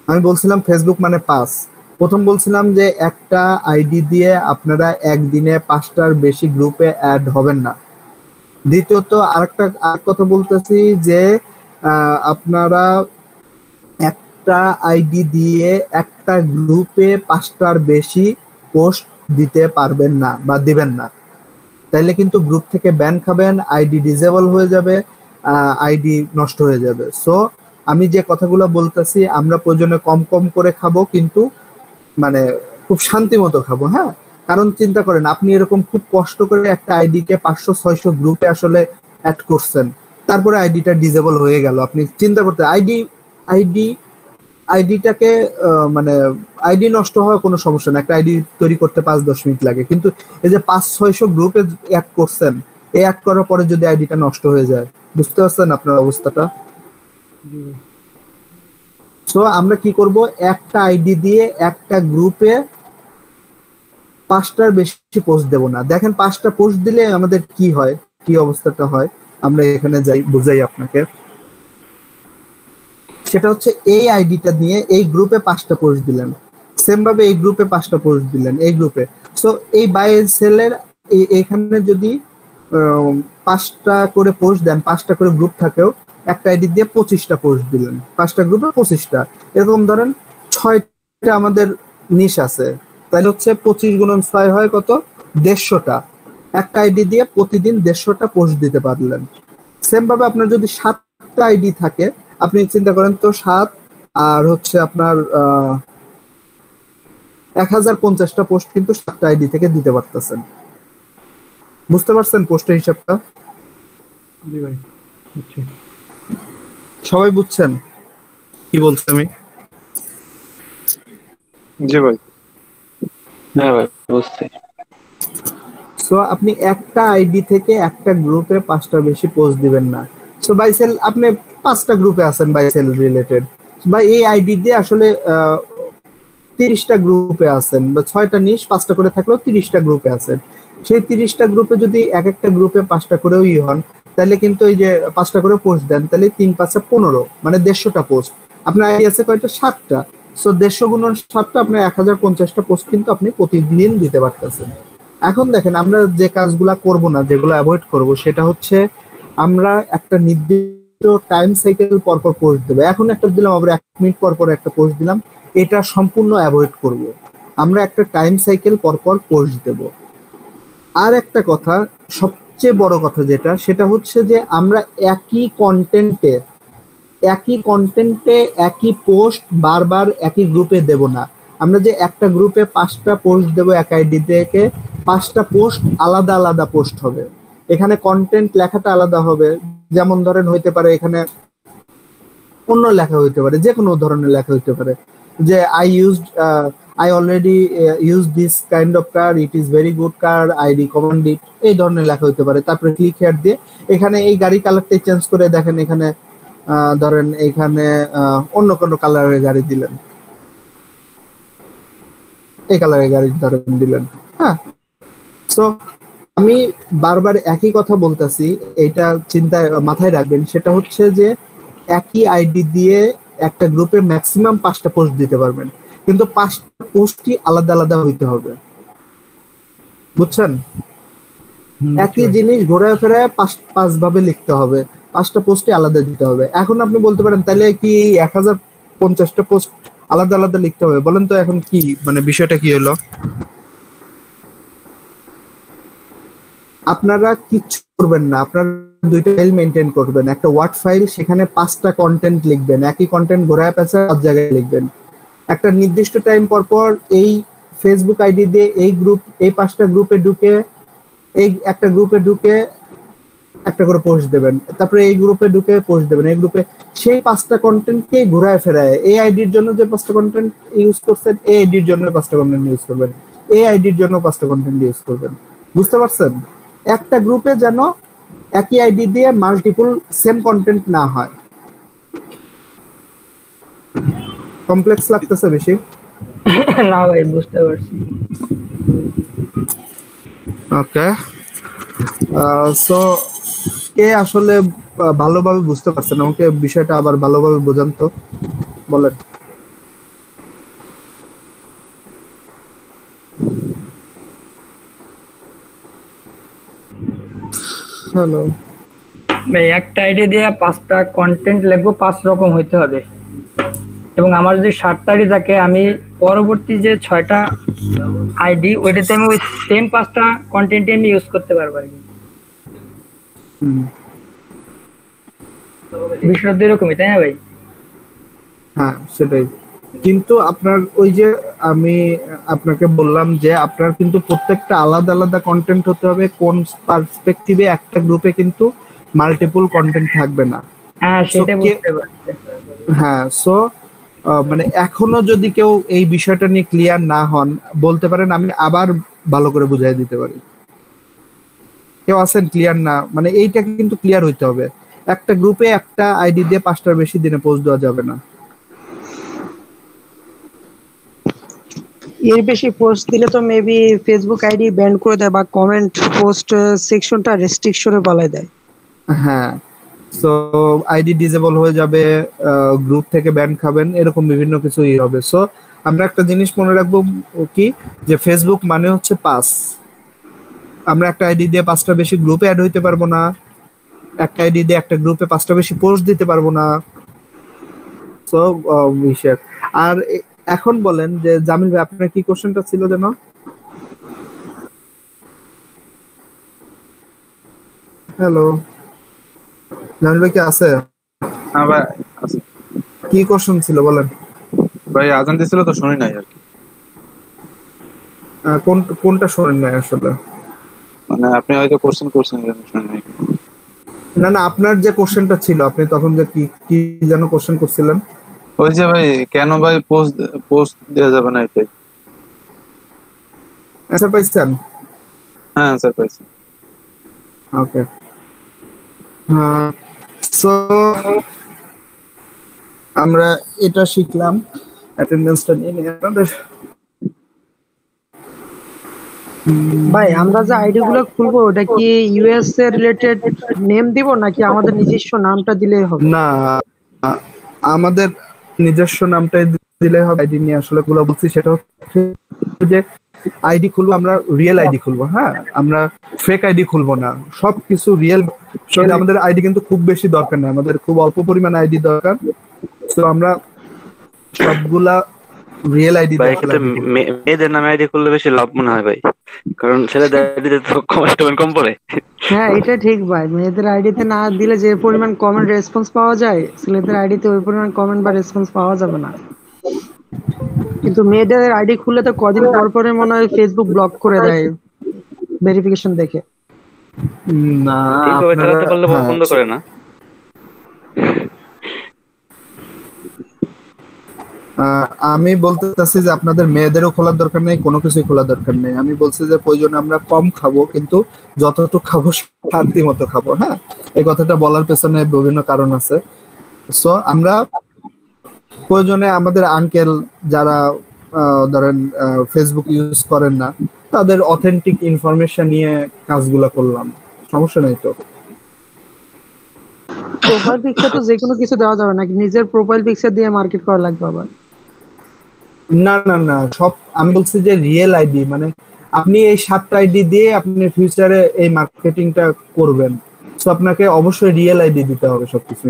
আমি বলছিলাম ফেসবুক মানে 5, প্রথম বলছিলাম যে একটা আইডি দিয়ে আপনারা একদিনে 5টার বেশি গ্রুপে অ্যাড হবেন না। দ্বিতীয়ত আর কথা বলতেছি যে আপনারা একটা আইডি দিয়ে একটা গ্রুপে 5টার বেশি পোস্ট দিতে পারবেন না বা দিবেন না, তাইলে কিন্তু গ্রুপ থেকে ব্যান খাবেন, আইডি ডিসেবল হয়ে যাবে, আইডি নষ্ট হয়ে যাবে। সো আমি যে কথাগুলো বলতেছি, আমরা প্রয়োজনে কম কম করে খাবো, কিন্তু মানে খুব শান্তি মতো খাবো। হ্যাঁ, কারণ চিন্তা করেন, আপনি এরকম খুব কষ্ট করে একটা আইডিকে 500-600 গ্রুপে আসলে অ্যাড করছেন, তারপরে আইডিটা ডিসেবল হয়ে গেল। আপনি চিন্তা করতে, আইডিটাকে মানে আইডি নষ্ট হওয়ার কোনো সমস্যা না, একটা আইডি তৈরি করতে 5-10 মিনিট লাগে, কিন্তু এই যে 500-600 গ্রুপে অ্যাড করছেন, এই অ্যাড করার পরে যদি আইডিটা নষ্ট হয়ে যায়, বুঝতে পারছেন আপনার অবস্থাটা? সো আমরা কি করব, একটা আইডি দিয়ে একটা গ্রুপে 5টার বেশি পোস্ট দেব না। দেখেন 5টা পোস্ট দিলে আমাদের কি হয়, কি অবস্থাটা হয়, আমরা এখানে যাই বুঝাই আপনাকে। সেটা হচ্ছে এই আইডিটা দিয়ে এই গ্রুপে 5টা পোস্ট দিলেন, সেম ভাবে এই গ্রুপে 5টা পোস্ট দিলেন, এই গ্রুপে। সো এই বাই এন্ড সেলের এখানে যদি 5টা করে পোস্ট দেন, 5টা করে গ্রুপ থাকেও, একটা আইডি দিয়ে 25টা পোস্ট দিলেন, 5টা গ্রুপে 25টা, এরকম ধরেন 6টা আমাদের নিশ আছে, তাহলে হচ্ছে 25 গুণন 6 হয় কত, 150টা। একটা আইডি দিয়ে প্রতিদিন 150টা পোস্ট দিতে পারলেন। সেম ভাবে আপনার যদি 7টা আইডি থাকে, আপনি চিন্তা করেন তো 7 আর হচ্ছে আপনার 1050টা পোস্ট কিন্তু 7টা আইডি থেকে দিতে পারতেছেন। বুঝতে পারছেন পোস্টের হিসাবটা? জি ভাই বুঝছি। সবাই বুঝছেন কি বলছি আমি? জি ভাই। হ্যাঁ ভাই বুঝছি। সো আপনি একটা আইডি থেকে একটা গ্রুপে 5টা বেশি পোস্ট দিবেন না। সো বাইসেল আপনি 5টা গ্রুপে আছেন বাইসেল রিলেটেড, বা এই আইডি দিয়ে আসলে 30টা গ্রুপে আছেন, বা 6টা নিশ 5টা করে থাকলেও 30টা গ্রুপে আছেন। সেই 30টা গ্রুপে যদি এক একটা গ্রুপে 5টা করেও হন, তাহলে কিন্তু এই যে 5টা করে পোস্ট দেন, তাহলে 3 5 15, মানে 150টা পোস্ট। আপনার আইডি আছে কয়টা? 7টা। সো 150 গুণন 7টা, আপনার 1050টা পোস্ট কিন্তু আপনি প্রতিদিন দিতে পারতেছেন। এখন দেখেন আমরা যে কাজগুলা করব না, যেগুলো অ্যাভয়েড করব, সেটা হচ্ছে আমরা একটা নির্দিষ্ট টাইম সাইকেল পর পর পোস্ট দেবো। এখন একটা দিলাম, আবার 1 মিনিট পর পর একটা পোস্ট দিলাম, এটা সম্পূর্ণ অ্যাভয়েড করব। আমরা একটা টাইম সাইকেল পর পর পোস্ট দেব। আর একটা কথা, সবচেয়ে বড় কথা যেটা, সেটা হচ্ছে যে আমরা একই কন্টেন্টে একই পোস্ট বারবার একই গ্রুপে দেব না। আমরা যে একটা গ্রুপে 5টা পোস্ট দেব, এক আইডি থেকে 5টা পোস্ট আলাদা আলাদা পোস্ট হবে। এখানে কন্টেন্ট লেখাটা আলাদা হবে। যেমন ধরেন হইতে পারে এখানে অন্য লেখা হইতে পারে, যে কোনো ধরনের লেখা হইতে পারে, যে I already used this kind of car, it is very good car, I recommend it, এই ধরনের লেখা হইতে পারে। তারপরে ক্লিক হেয়ার দিয়ে এখানে এই গাড়ি কালারটাই চেঞ্জ করে দেখেন, এখানে ধরেন এখানে অন্য কোনো কালারের গাড়ি দিলেন, এই কালারের গাড়ি ধরেন দিলেন। হ্যাঁ, সো আমি বারবার একই কথা বলতেছি, এইটা চিন্তায় মাথায় রাখবেন। সেটা হচ্ছে যে একই আইডি দিয়ে একটা গ্রুপে ম্যাক্সিমাম 5টা পোস্ট দিতে পারবেন, কিন্তু 5টা পোস্টই আলাদা আলাদা হইতে হবে। বুঝছেন? একই জিনিস ঘোরায় ফেরায় 5 ভাবে লিখতে হবে, 5টা পোস্টই আলাদা দিতে হবে। এখন আপনি বলতে পারেন তাহলে কি 1050টা পোস্ট আলাদা আলাদা লিখতে হবে? বলেন তো এখন কি মানে বিষয়টা কি হলো? আপনারা কিচ্ছু করবেন না, আপনারা দুইটা ফাইল মেনটেন করবেন। একটা ওয়ার্ড ফাইল, সেখানে 5টা কন্টেন্ট লিখবেন, একই কন্টেন্ট ঘোরায় পেঁচা 5 জায়গায় লিখবেন। একটা নির্দিষ্ট টাইম পর পর এই ফেসবুক আইডি দিয়ে এই 5টা গ্রুপে ঢুকে, এই একটা গ্রুপে ঢুকে একটা করে পোস্ট দেবেন, তারপরে এই গ্রুপে ঢুকে পোস্ট দেবেন, এই গ্রুপে সেই 5টা কন্টেন্টকে ঘোরায় ফেরায় এই আইডির জন্য যে 5টা কন্টেন্ট ইউজ করছেন, এই আইডির জন্য 5টা কন্টেন্ট ইউজ করবেন, এই আইডির জন্য 5টা কন্টেন্ট ইউজ করবেন। বুঝতে পারছেন? একটা গ্রুপে যেন একই আইডি দিয়ে মাল্টিপল সেম কন্টেন্ট না হয়। কমপ্লেক্স লাগতেছে বেশি? না ভাই বুঝতে পারছি। ওকে, সো কে আসলে ভালোভাবে বুঝতে পারছেন? আমাকে বিষয়টা আবার ভালোভাবে বোঝান তো, বলেন। হ্যালো ভাই একটা আইডি দিয়ে 5টা কন্টেন্ট লিখবো, 5 রকম হইতে হবে, এবং আমার যদি 7টা আইডি থাকে, আমি পরবর্তী যে 6টা আইডি ওইটাতে আমি ওই সেম 5টা কন্টেন্ট আমি ইউজ করতে পারবো আর কি। বিষয়টা এরকমই, তাই না ভাই? হ্যাঁ সেটাই। কিন্তু আপনার ওই যে আমি আপনাকে বললাম যে আপনার কিন্তু প্রত্যেকটা আলাদা আলাদা কন্টেন্ট হতে হবে। কোন পার্সপেক্টিভে একটা গ্রুপে কিন্তু মাল্টিপল কন্টেন্ট থাকবে না। হ্যাঁ সেটা বুঝতে পারছি। হ্যাঁ, সো মানে এখনো যদি কেউ এই বিষয়টা নিয়ে ক্লিয়ার না হন, বলতে পারেন, আমি আবার ভালো করে বুঝাই দিতে পারি। কেউ আছেন ক্লিয়ার না? মানে এইটা কিন্তু ক্লিয়ার হইতে হবে। একটা গ্রুপে একটা আইডি দিয়ে 5টার বেশি দিনে পোস্ট দেওয়া যাবে না। এর বেশি পোস্ট দিলে তো মেবি ফেসবুক আইডি ব্যান করে দেয়, বা কমেন্ট পোস্ট সেকশনটা রেস্ট্রিকশনে বলে দেয়। হ্যাঁ, সো আইডি ডিসেবল হয়ে যাবে, গ্রুপ থেকে ব্যান খাবেন, এরকম বিভিন্ন কিছু হবে। সো আমরা একটা জিনিস মনে রাখবো কি, যে ফেসবুক মানে হচ্ছে পাস। আমরা একটা আইডি দিয়ে 5টা বেশি গ্রুপে অ্যাড হইতে পারবো না, একটা আইডি দিয়ে একটা গ্রুপে 5টা বেশি পোস্ট দিতে পারবো না। সো উইশের। আর এখন বলেন যে জামিল ভাই আপনার কি কোশ্চেনটা ছিল যেন? হ্যালো জামিল ভাই কি আছে? হ্যাঁ ভাই আছে। কি কোশ্চেন ছিল বলেন? ভাই আজান দিছিল তো শুনি নাই আর কি। কোনটা শোনেন নাই আসলে? মানে আপনি হয়তো কোশ্চেন করছেন শুনি নাই। না না, আপনার যে কোশ্চেনটা ছিল আপনি তখন যে কি যেন কোশ্চেন করছিলেন? ওই যে ভাই কেন ভাই পোস্ট দেওয়া যাবে না এটাই। অ্যান্সার পাইছেন? হ্যাঁ স্যার পাইছি। ওকে, সো আমরা এটা শিখলাম অ্যাটেন্ডেন্সটা নিয়ে আমাদের। ভাই আমরা যে আইডি গুলো খুলবো ওটা কি ইউএস এর রিলেটেড নেম দিব নাকি আমাদের নিজস্ব নামটা দিলেই হবে? না, আমাদের নিজস্ব নামটাই দিলে হবে। আইডি নিয়ে আসলে গুলো বলছি সেটা হচ্ছে যে আইডি খুলবো, আমরা রিয়েল আইডি খুলবো। হ্যাঁ, আমরা ফেক আইডি খুলবো না, সবকিছু রিয়েল। আমাদের আইডি কিন্তু খুব বেশি দরকার নেই, আমাদের খুব অল্প পরিমাণ আইডি দরকার। তো আমরা সবগুলা রিয়েল আইডি ভাই এক্ষেত্রে মেয়েদের নামে আইডি করলে বেশি লাভ মনে হয় ভাই, কারণ ছেলেদের আইডিতে তো কমেন্ট কম পড়ে। হ্যাঁ এটা ঠিক ভাই, মেয়েদের আইডিতে না দিলে যে পরিমাণ কমেন্ট রেসপন্স পাওয়া যায় ছেলেদের আইডিতে ওই পরিমাণ কমেন্ট বা রেসপন্স পাওয়া যাবে না। কিন্তু মেয়েদের আইডি খুললে তো কদিন পর পরে মনে হয় ফেসবুক ব্লক করে দেয় ভেরিফিকেশন দেখে। না ঠিকভাবে চালাতে পারলে বন্ধ করে না। আমি বলতে চাচ্ছি যে আপনাদের মেয়েদেরও খোলার দরকার নেই, কোনো কিছুই খোলার দরকার নেই। আমি বলছি যে প্রয়োজনে আমরা কম খাবো, কিন্তু যতটুকু খাবো শান্তি মতো খাবো। হ্যাঁ, এই কথাটা বলার পেছনে বিভিন্ন কারণ আছে। সো আমরা প্রয়োজনে আমাদের আঙ্কেল যারা ধরেন ফেসবুক ইউজ করেন না, তাদের অথেন্টিক ইনফরমেশন নিয়ে কাজগুলো করলাম, সমস্যা নেই তো। প্রোফাইল পিকচার তো যে কোনো কিছু দেওয়া যাবে নাকি নিজের প্রোফাইল পিকচার দিয়ে মার্কেট করা লাগবে আবার? না না না, সব আমি বলছি যে রিয়েল আইডি, মানে আপনি এই 7টা আইডি দিয়ে আপনি ফিউচারে এই মার্কেটিংটা করবেন, তো আপনাকে অবশ্যই রিয়েল আইডি দিতে হবে সবকিছু।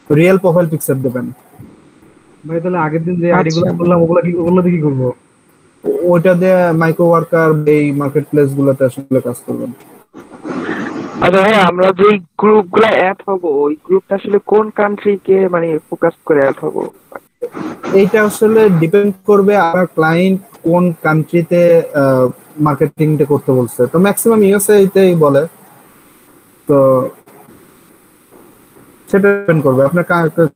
রিয়েল প্রোফাইল পিকচার দেবেন। ভাই তাহলে আগের দিন যে আইডি গুলো করলাম ওগুলো দিয়ে কি করবো? ওইটা দিয়ে মাইক্রো ওয়ার্কার এই মার্কেট প্লেস গুলোতে আসলে কাজ করবেন। আচ্ছা ভাই, আমরা যে গ্রুপ গুলা অ্যাড হবো ওই গ্রুপটা আসলে কোন কান্ট্রিকে মানে ফোকাস করে অ্যাড হবো? এইটা আসলে ডিপেন্ড করবে আমার ক্লায়েন্ট কোন কান্ট্রিতে মার্কেটিংটা করতে বলছে। তো ম্যাক্সিমাম ইউএসএ-তেই বলে, তো সেটা ডিপেন্ড করবে। আপনার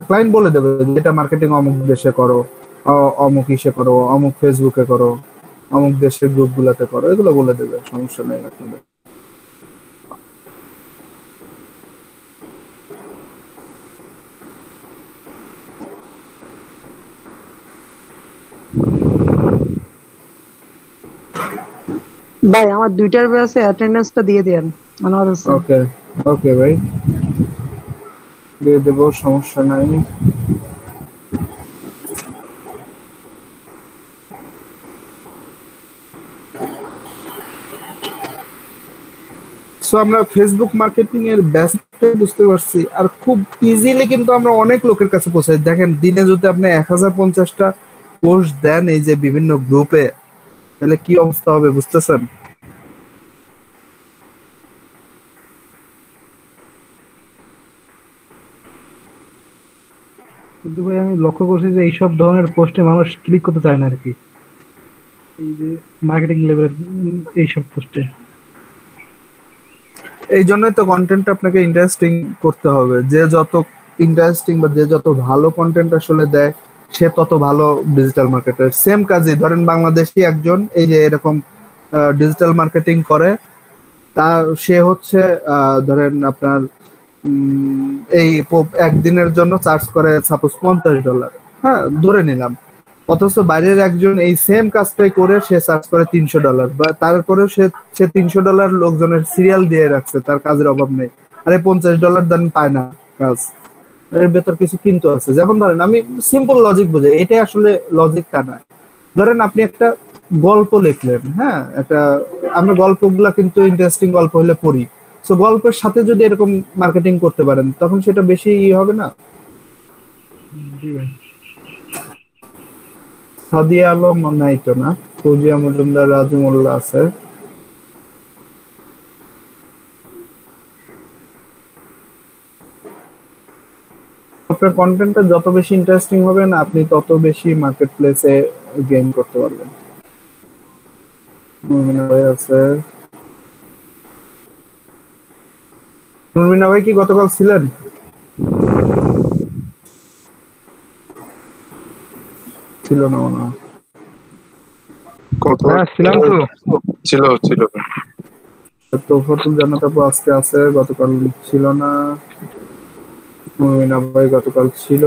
ক্লায়েন্ট বলে দেবে যেটা মার্কেটিং অমুক দেশে করো, অমুক ইসে করো, অমুক ফেসবুকে করো, অমুক দেশের গ্রুপগুলোতে করো, এগুলো বলে দেবে, সমস্যা নেই আপনাদের। ভাই আমার 2টার ব্যাচে অ্যাটেন্ডেন্সটা দিয়ে দেন আমার। ওকে ওকে ভাই, দিয়ে দেবো, সমস্যা নাই। সো আমরা ফেসবুক মার্কেটিং এর ব্যাসটা বুঝতে পারছি, আর খুব ইজিলি কিন্তু আমরা অনেক লোকের কাছে পৌঁছাই। দেখেন দিনে যদি আপনি 1050টা পোস্ট দেন এই যে বিভিন্ন গ্রুপে, তাহলে কি অবস্থা হবে বুঝতেছেন? কিন্তু ভাই আমি লক্ষ্য করছি যে এইসব ধরনের পোস্টে মানুষ ক্লিক করতে চায় না আর কি, এই যে মার্কেটিং লেভেলের এইসব পোস্টে। এই জন্যই তো কন্টেন্টটা আপনাকে ইন্টারেস্টিং করতে হবে। যে যত ইন্টারেস্টিং বা যে যত ভালো কন্টেন্ট আসলে দেয় সে তত ভালো ডিজিটাল মার্কেটার। সেম কাজই ধরেন বাংলাদেশি একজন এই যে এরকম ডিজিটাল মার্কেটিং করে, তা সে হচ্ছে ধরেন আপনার এই একদিনের জন্য চার্জ করে সাপোজ $50, হ্যাঁ ধরে নিলাম। অথচ বাইরের একজন এই সেম কাজটাই করে সে চার্জ করে $300, বা তারপরেও সে $300 লোকজনের সিরিয়াল দিয়ে রাখছে, তার কাজের অভাব নেই। আরে $50 দান পায় না কাজ, এর ভেতর কিছু কিন্তু আছে। যেমন ধরেন আমি সিম্পল লজিক বুঝাই, এটাই আসলে লজিকটা নয়। ধরেন আপনি একটা গল্প লিখলেন, হ্যাঁ একটা আমরা গল্পগুলা কিন্তু ইন্টারেস্টিং গল্প হলে পড়ি, সো গল্পের সাথে যদি এরকম মার্কেটিং করতে পারেন তখন সেটা বেশি হবে না? জি ভাই। সাদিয়া আলম নাই তো না, ফৌজিয়া মজুমদার, রাজু মোল্লা আছে। আপনার কন্টেন্টটা যত বেশি ইন্টারেস্টিং হবে না আপনি তত বেশি মার্কেট প্লেসে গেইন করতে পারবেন। মুমিনা ভাই আছে। মুমিনা ভাই কি গতকাল ছিলেন? ছিল না মনে হয়। ছিলাম তো। ছিল তো ফতুল জান্নাত আপু আজকে আছে, গতকাল ছিল না। মুমিনা ভাই গতকাল ছিল।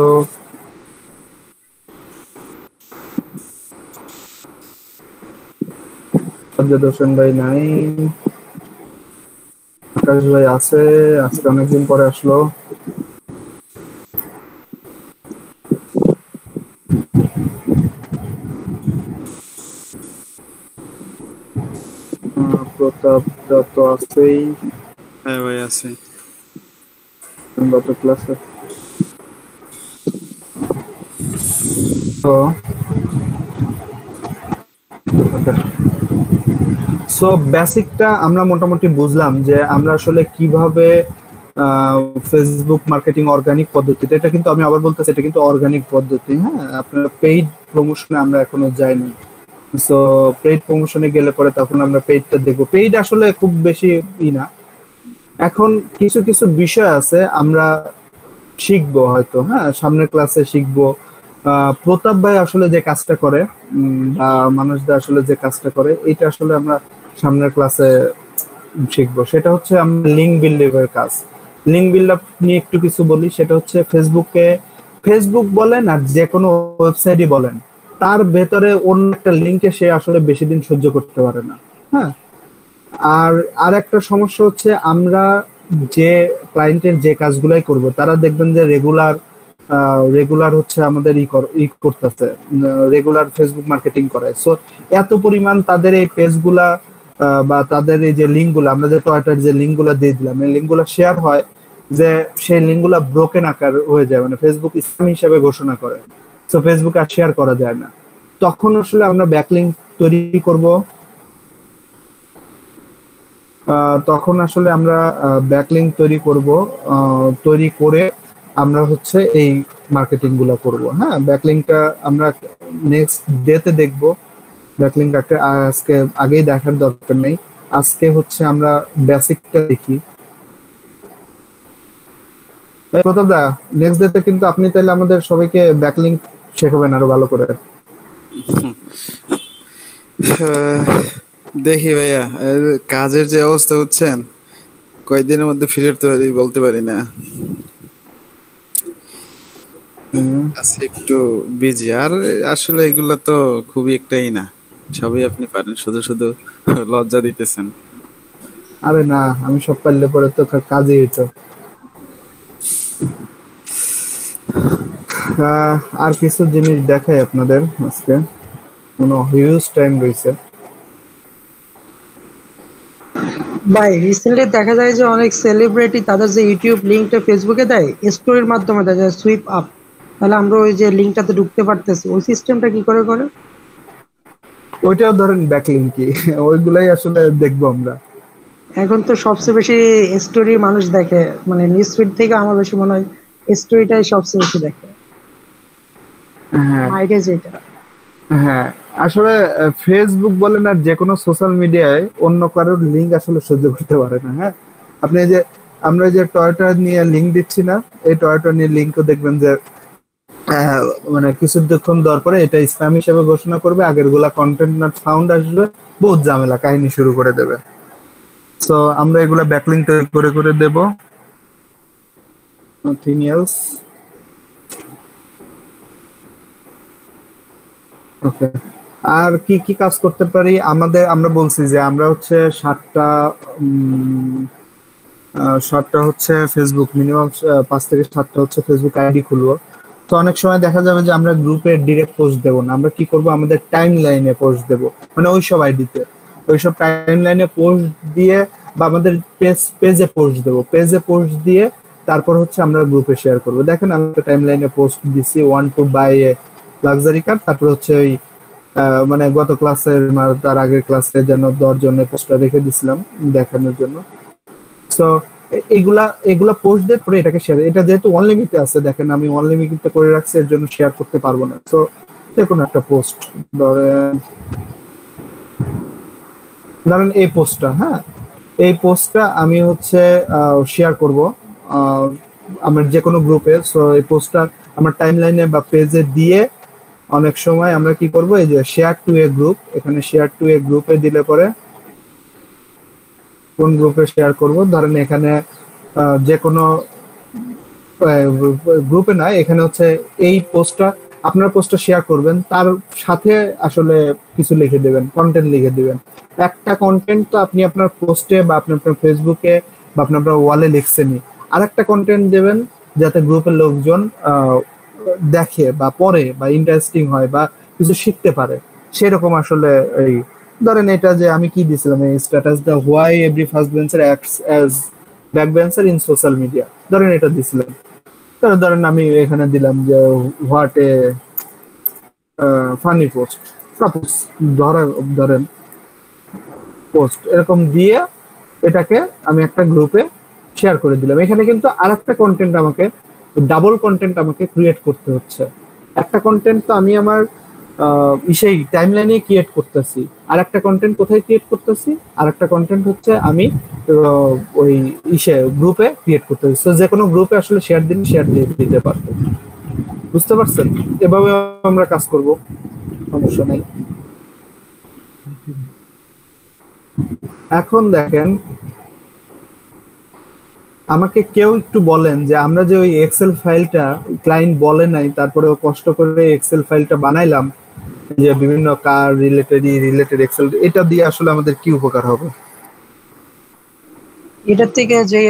সাজ্জাদ হোসেন ভাই নাই। আকাশ ভাই আছে, আজকে অনেকদিন পরে আসলো। প্রতাপ দত্ত আছেই। হ্যাঁ ভাই আছে। গত ক্লাসে সো বেসিকটা আমরা মোটামুটি বুঝলাম যে আমরা আসলে কিভাবে ফেসবুক মার্কেটিং অর্গানিক পদ্ধতিতে, এটা কিন্তু আমি আবার বলতেছি এটা কিন্তু অর্গানিক পদ্ধতি, হ্যাঁ আপনার পেইড প্রমোশনে আমরা এখনো যাইনি। সো পেইড প্রমোশনে গেলে পরে তখন আমরা পেইডটা দেখবো। পেইড আসলে খুব বেশি না, এখন কিছু কিছু বিষয় আছে আমরা শিখবো হয়তো, হ্যাঁ সামনের ক্লাসে শিখবো। প্রতাপ ভাই আসলে যে কাজটা করে মানুষদের আসলে যে কাজটা করে এটা আসলে আমরা সামনের ক্লাসে শিখবো। সেটা হচ্ছে আমরা লিঙ্ক বিল্ডিংয়ের কাজ। লিঙ্ক বিল্ড আপ নিয়ে একটু কিছু বলি। সেটা হচ্ছে ফেসবুক বলেন আর যে কোনো ওয়েবসাইটই বলেন, তার ভেতরে অন্য একটা লিঙ্কে সে আসলে বেশি দিন সহ্য করতে পারে না, হ্যাঁ। আর একটা সমস্যা হচ্ছে আমরা যে ক্লায়েন্টের যে কাজগুলাই করব তারা দেখবেন যে রেগুলার হচ্ছে আমাদের করতেছে, রেগুলার ফেসবুক মার্কেটিং করায়। সো এত পরিমাণ তাদের এই পেজগুলা বা তাদের এই যে লিঙ্কগুলো, আমরা যে টয়টার যে লিঙ্কগুলো দিয়ে দিলাম, এই লিঙ্কগুলো শেয়ার হয় যে সেই লিঙ্কগুলো ব্রোকেন আকার হয়ে যায়, মানে ফেসবুক স্প্যাম হিসেবে ঘোষণা করে। সো ফেসবুক আর শেয়ার করা যায় না। তখন আসলে আমরা ব্যাকলিঙ্ক তৈরি করব। তখন আসলে আমরা ব্যাকলিঙ্ক তৈরি করে আমরা হচ্ছে এই মার্কেটিং গুলো করব, হ্যাঁ। ব্যাকলিঙ্কটা আমরা নেক্সট ডেতে দেখব। ব্যাকলিঙ্ক আজকে আগেই দেখার দরকার নেই, আজকে হচ্ছে আমরা বেসিকটা দেখি। প্রতাপ দা, নেক্সট ডেতে কিন্তু আপনি তাহলে আমাদের সবাইকে ব্যাকলিঙ্ক শেখাবেন আরো ভালো করে। দেখি ভাইয়া, কাজের যে অবস্থা হচ্ছেন কয়েকদিনের মধ্যে ফিরতে পারি বলতে পারি না, আজকে একটু বিজি। আর আসলে এগুলা তো খুবই একটাই না, সবই আপনি পারেন, শুধু শুধু লজ্জা দিতেছেন। আরে না, আমি সব পারলে পরে তো কাজই হইতো। আর কিছু জিনিস দেখাই আপনাদের আজকে, কোনো হিউজ টাইম রয়েছে ভাই। রিসেন্টলি দেখা যায় যে অনেক সেলিব্রিটি তাদের যে ইউটিউব লিঙ্কটা ফেসবুকে দেয়, স্টোরির মাধ্যমে দেয়, সুইপ আপ, তাহলে আমরা ওই যে লিঙ্কটাতে ঢুকতে পারতেছি। ওই সিস্টেমটা কি করে করে? ওইটাও ধরেন ব্যাকলিঙ্ক কি, ওইগুলাই আসলে দেখবো আমরা। এখন তো সবচেয়ে বেশি স্টোরি মানুষ দেখে, মানে নিউজ ফিড থেকে আমার বেশি মনে হয় স্টোরিটাই সবচেয়ে বেশি দেখে। হ্যাঁ আইডিয়া যেটা, হ্যাঁ আসলে ফেসবুক বলেন আর যে কোনো সোশ্যাল মিডিয়ায় অন্য কারোর লিঙ্ক আসলে সহ্য করতে পারে না, হ্যাঁ। আপনি যে আমরা যে টয়োটা নিয়ে লিঙ্ক দিচ্ছি না, এই টয়োটা নিয়ে লিঙ্কও দেখবেন যে মানে কিছুক্ষণ দেওয়ার পরে এটা স্প্যাম হিসেবে ঘোষণা করবে, আগের গুলা কন্টেন্ট নট ফাউন্ড আসবে, বহুত ঝামেলা, কাহিনী শুরু করে দেবে। সো আমরা এগুলা ব্যাকলিঙ্ক তৈরি করে করে দেব। Nothing else. ওকে, আর কি কি কাজ করতে পারি আমরা বলছি যে আমরা হচ্ছে 7টা হচ্ছে ফেসবুক, মিনিমাম 5 থেকে 7টা হচ্ছে ফেসবুক আইডি খুলবো। তো অনেক সময় দেখা যাবে যে আমরা গ্রুপে ডিরেক্ট পোস্ট দেবো না, আমরা কি করব, আমাদের টাইম লাইনে পোস্ট দেবো, মানে ওইসব আইডিতে, ওইসব টাইম লাইনে পোস্ট দিয়ে বা আমাদের পেজে পোস্ট দেবো, পেজে পোস্ট দিয়ে তারপর হচ্ছে আমরা গ্রুপে শেয়ার করবো। দেখেন আমি টাইম লাইনে পোস্ট দিছি want to buy a luxury car, তারপর হচ্ছে ওই মানে গত ক্লাসের তার আগের ক্লাসে যেন 10 জনের পোস্টটা রেখে দিছিলাম দেখানোর জন্য। সো এগুলা এগুলা পোস্ট দিয়ে পরে এটাকে শেয়ার, এটা যেহেতু ওয়ান লিমিটে আছে, দেখেন আমি ওয়ান লিমিটে করে রাখছি, এর জন্য শেয়ার করতে পারবো না। তো যে কোনো একটা পোস্ট ধরেন এই পোস্টটা, হ্যাঁ এই পোস্টটা আমি হচ্ছে শেয়ার করব আমার যে কোনো গ্রুপে। সো এই পোস্টটা আমার টাইমলাইনে বা পেজে দিয়ে অনেক সময় আমরা কি করব, এই যে শেয়ার টু এ গ্রুপ, এখানে শেয়ার টু এ গ্রুপে দিলে পরে কোন গ্রুপে শেয়ার করব, ধরেন এখানে যে কোনো গ্রুপে না, এখানে হচ্ছে এই পোস্টটা আপনার পোস্টটা শেয়ার করবেন, তার সাথে আসলে কিছু লিখে দেবেন, কন্টেন্ট লিখে দিবেন। একটা কন্টেন্ট তো আপনি আপনার পোস্টে বা আপনি আপনার ফেসবুকে বা আপনি আপনার ওয়ালে লিখছেনই, আর একটা কন্টেন্ট দেবেন যাতে গ্রুপের লোকজন দেখে বা পড়ে বা ইন্টারেস্টিং হয় বা কিছু শিখতে পারে, সেরকম আসলে এই ধরেন এটা যে আমি কি দিছিলাম, এই status the why every first bencher acts as back bencher in social media, ধরেন এটা দিছিলাম। ধরেন আমি এখানে দিলাম যে what a funny post, suppose ধরেন পোস্ট এরকম দিয়ে এটাকে আমি একটা গ্রুপে শেয়ার করে দিলাম। এখানে কিন্তু আরেকটা কন্টেন্ট আমাকে, ডাবল কন্টেন্ট আমাকে ক্রিয়েট করতে হচ্ছে। একটা কন্টেন্ট তো আমি আমার ইসেই টাইমলাইনে ক্রিয়েট করতেছি, আর একটা কন্টেন্ট কোথায় ক্রিয়েট করতেছি, আর একটা কন্টেন্ট হচ্ছে আমি ওই ইসে গ্রুপে ক্রিয়েট করতেছি। তো যে কোনো গ্রুপে আসলে শেয়ার দিন, শেয়ার দিয়ে দিতে পারবো। বুঝতে পারছেন? এভাবে আমরা কাজ করব, সমস্যা নাই। এখন দেখেন, আমাকে কেউ একটু বলেন যে আমরা যে ওই এক্সেল ফাইলটা ক্লায়েন্ট বলে নাই, তারপরে কষ্ট করে এক্সেল ফাইলটা বানাইলাম যে বিভিন্ন কার রিলেটেড এক্সেল, এটা দিয়ে আসলে আমাদের কি উপকার হবে? এটার থেকে যে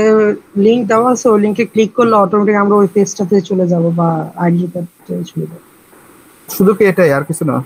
লিংক দেওয়া আছে ওই লিংকে ক্লিক করলে অটোমেটিক আমরা ওই পেজটাতে চলে যাব বা আইডিতে চলে যাব। শুধু কি এটাই, আর কিছু না?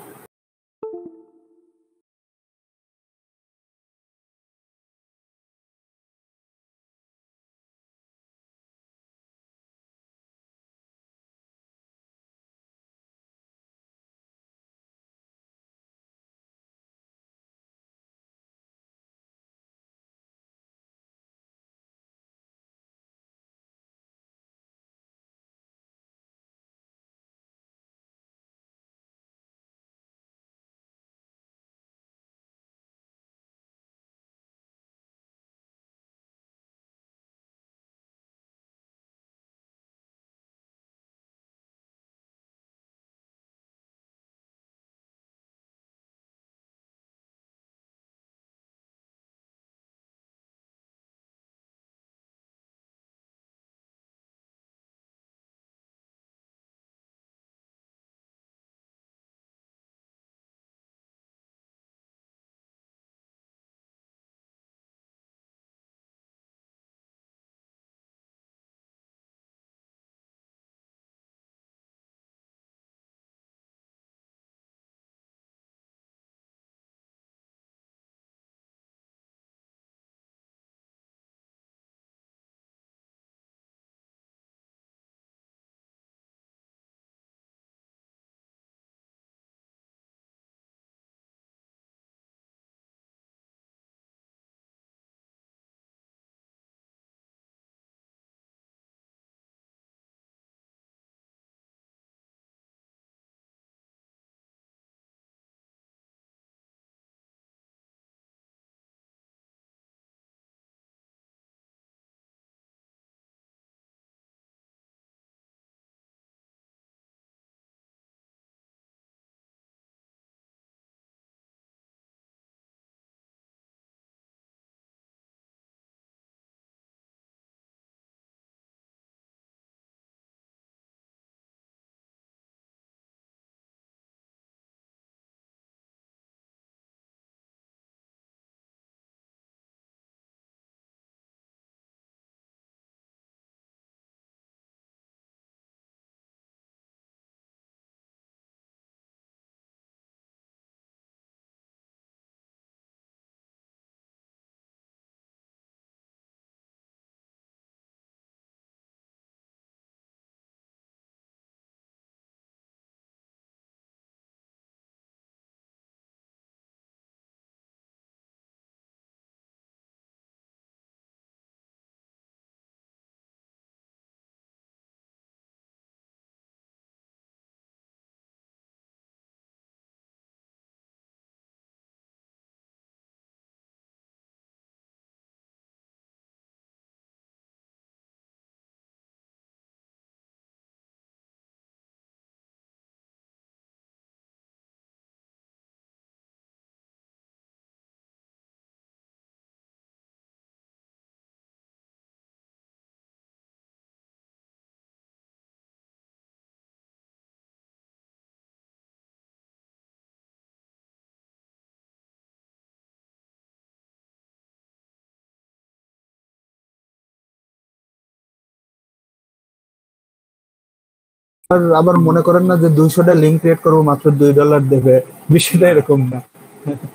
আর আবার মনে করেন না যে 200টা লিংক ক্রিয়েট করবো মাত্র $2 দেবে, বিষয়টা এরকম না।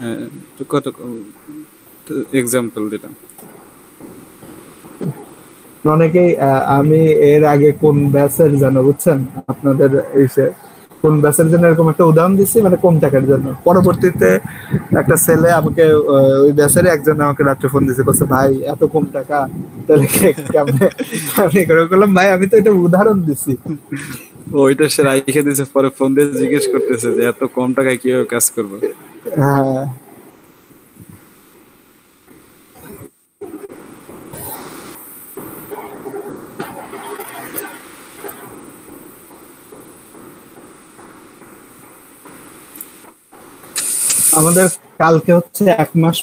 হ্যাঁ, তো কত এক্সাম্পল দিলাম। অনেকেই আমি এর আগে কোন ব্যাচের জানো বুঝছেন, আপনাদের এসে কোন ব্যাচের জন্য এরকম একটা উদাহরণ দিচ্ছি, মানে কম টাকার জন্য। পরবর্তীতে একটা ছেলে আমাকে ওই ব্যাচের একজন আমাকে রাত্রে ফোন দিয়েছে, বলছে ভাই এত কম টাকা, তাহলে কেমনে? আমি করে বললাম ভাই আমি তো এটা উদাহরণ দিচ্ছি। ওইটা সে রাইখে দিয়েছে, পরে ফোন দিয়ে জিজ্ঞেস করতেছে যে এত কম টাকায় কিভাবে কাজ করবো। হ্যাঁ, আমাদের কালকে হচ্ছে 1 মাস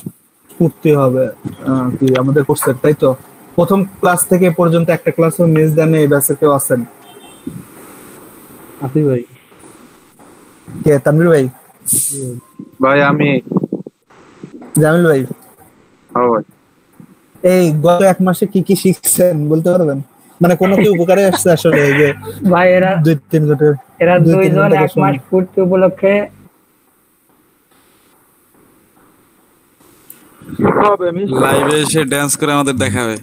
পূর্তি হবে কি আমাদের কোর্সের, তাই তো? প্রথম ক্লাস থেকে পর্যন্ত একটা ক্লাসও মিস দেন এই ব্যাচে কেউ আছেন? আপনি ভাই? কে? তানভীর ভাই? ভাই আমি। জামিল ভাই? হ্যাঁ ভাই। এই গত 1 মাসে কি কি শিখছেন বলতে পারবেন? মানে কোনো কি উপকারে আসছে আসলে? এই যে ভাই এরা 2-3 ঘন্টা, এরা দুইজন 1 মাস পূর্তি উপলক্ষে লাইভে এসে ড্যান্স করে আমাদের দেখাবে।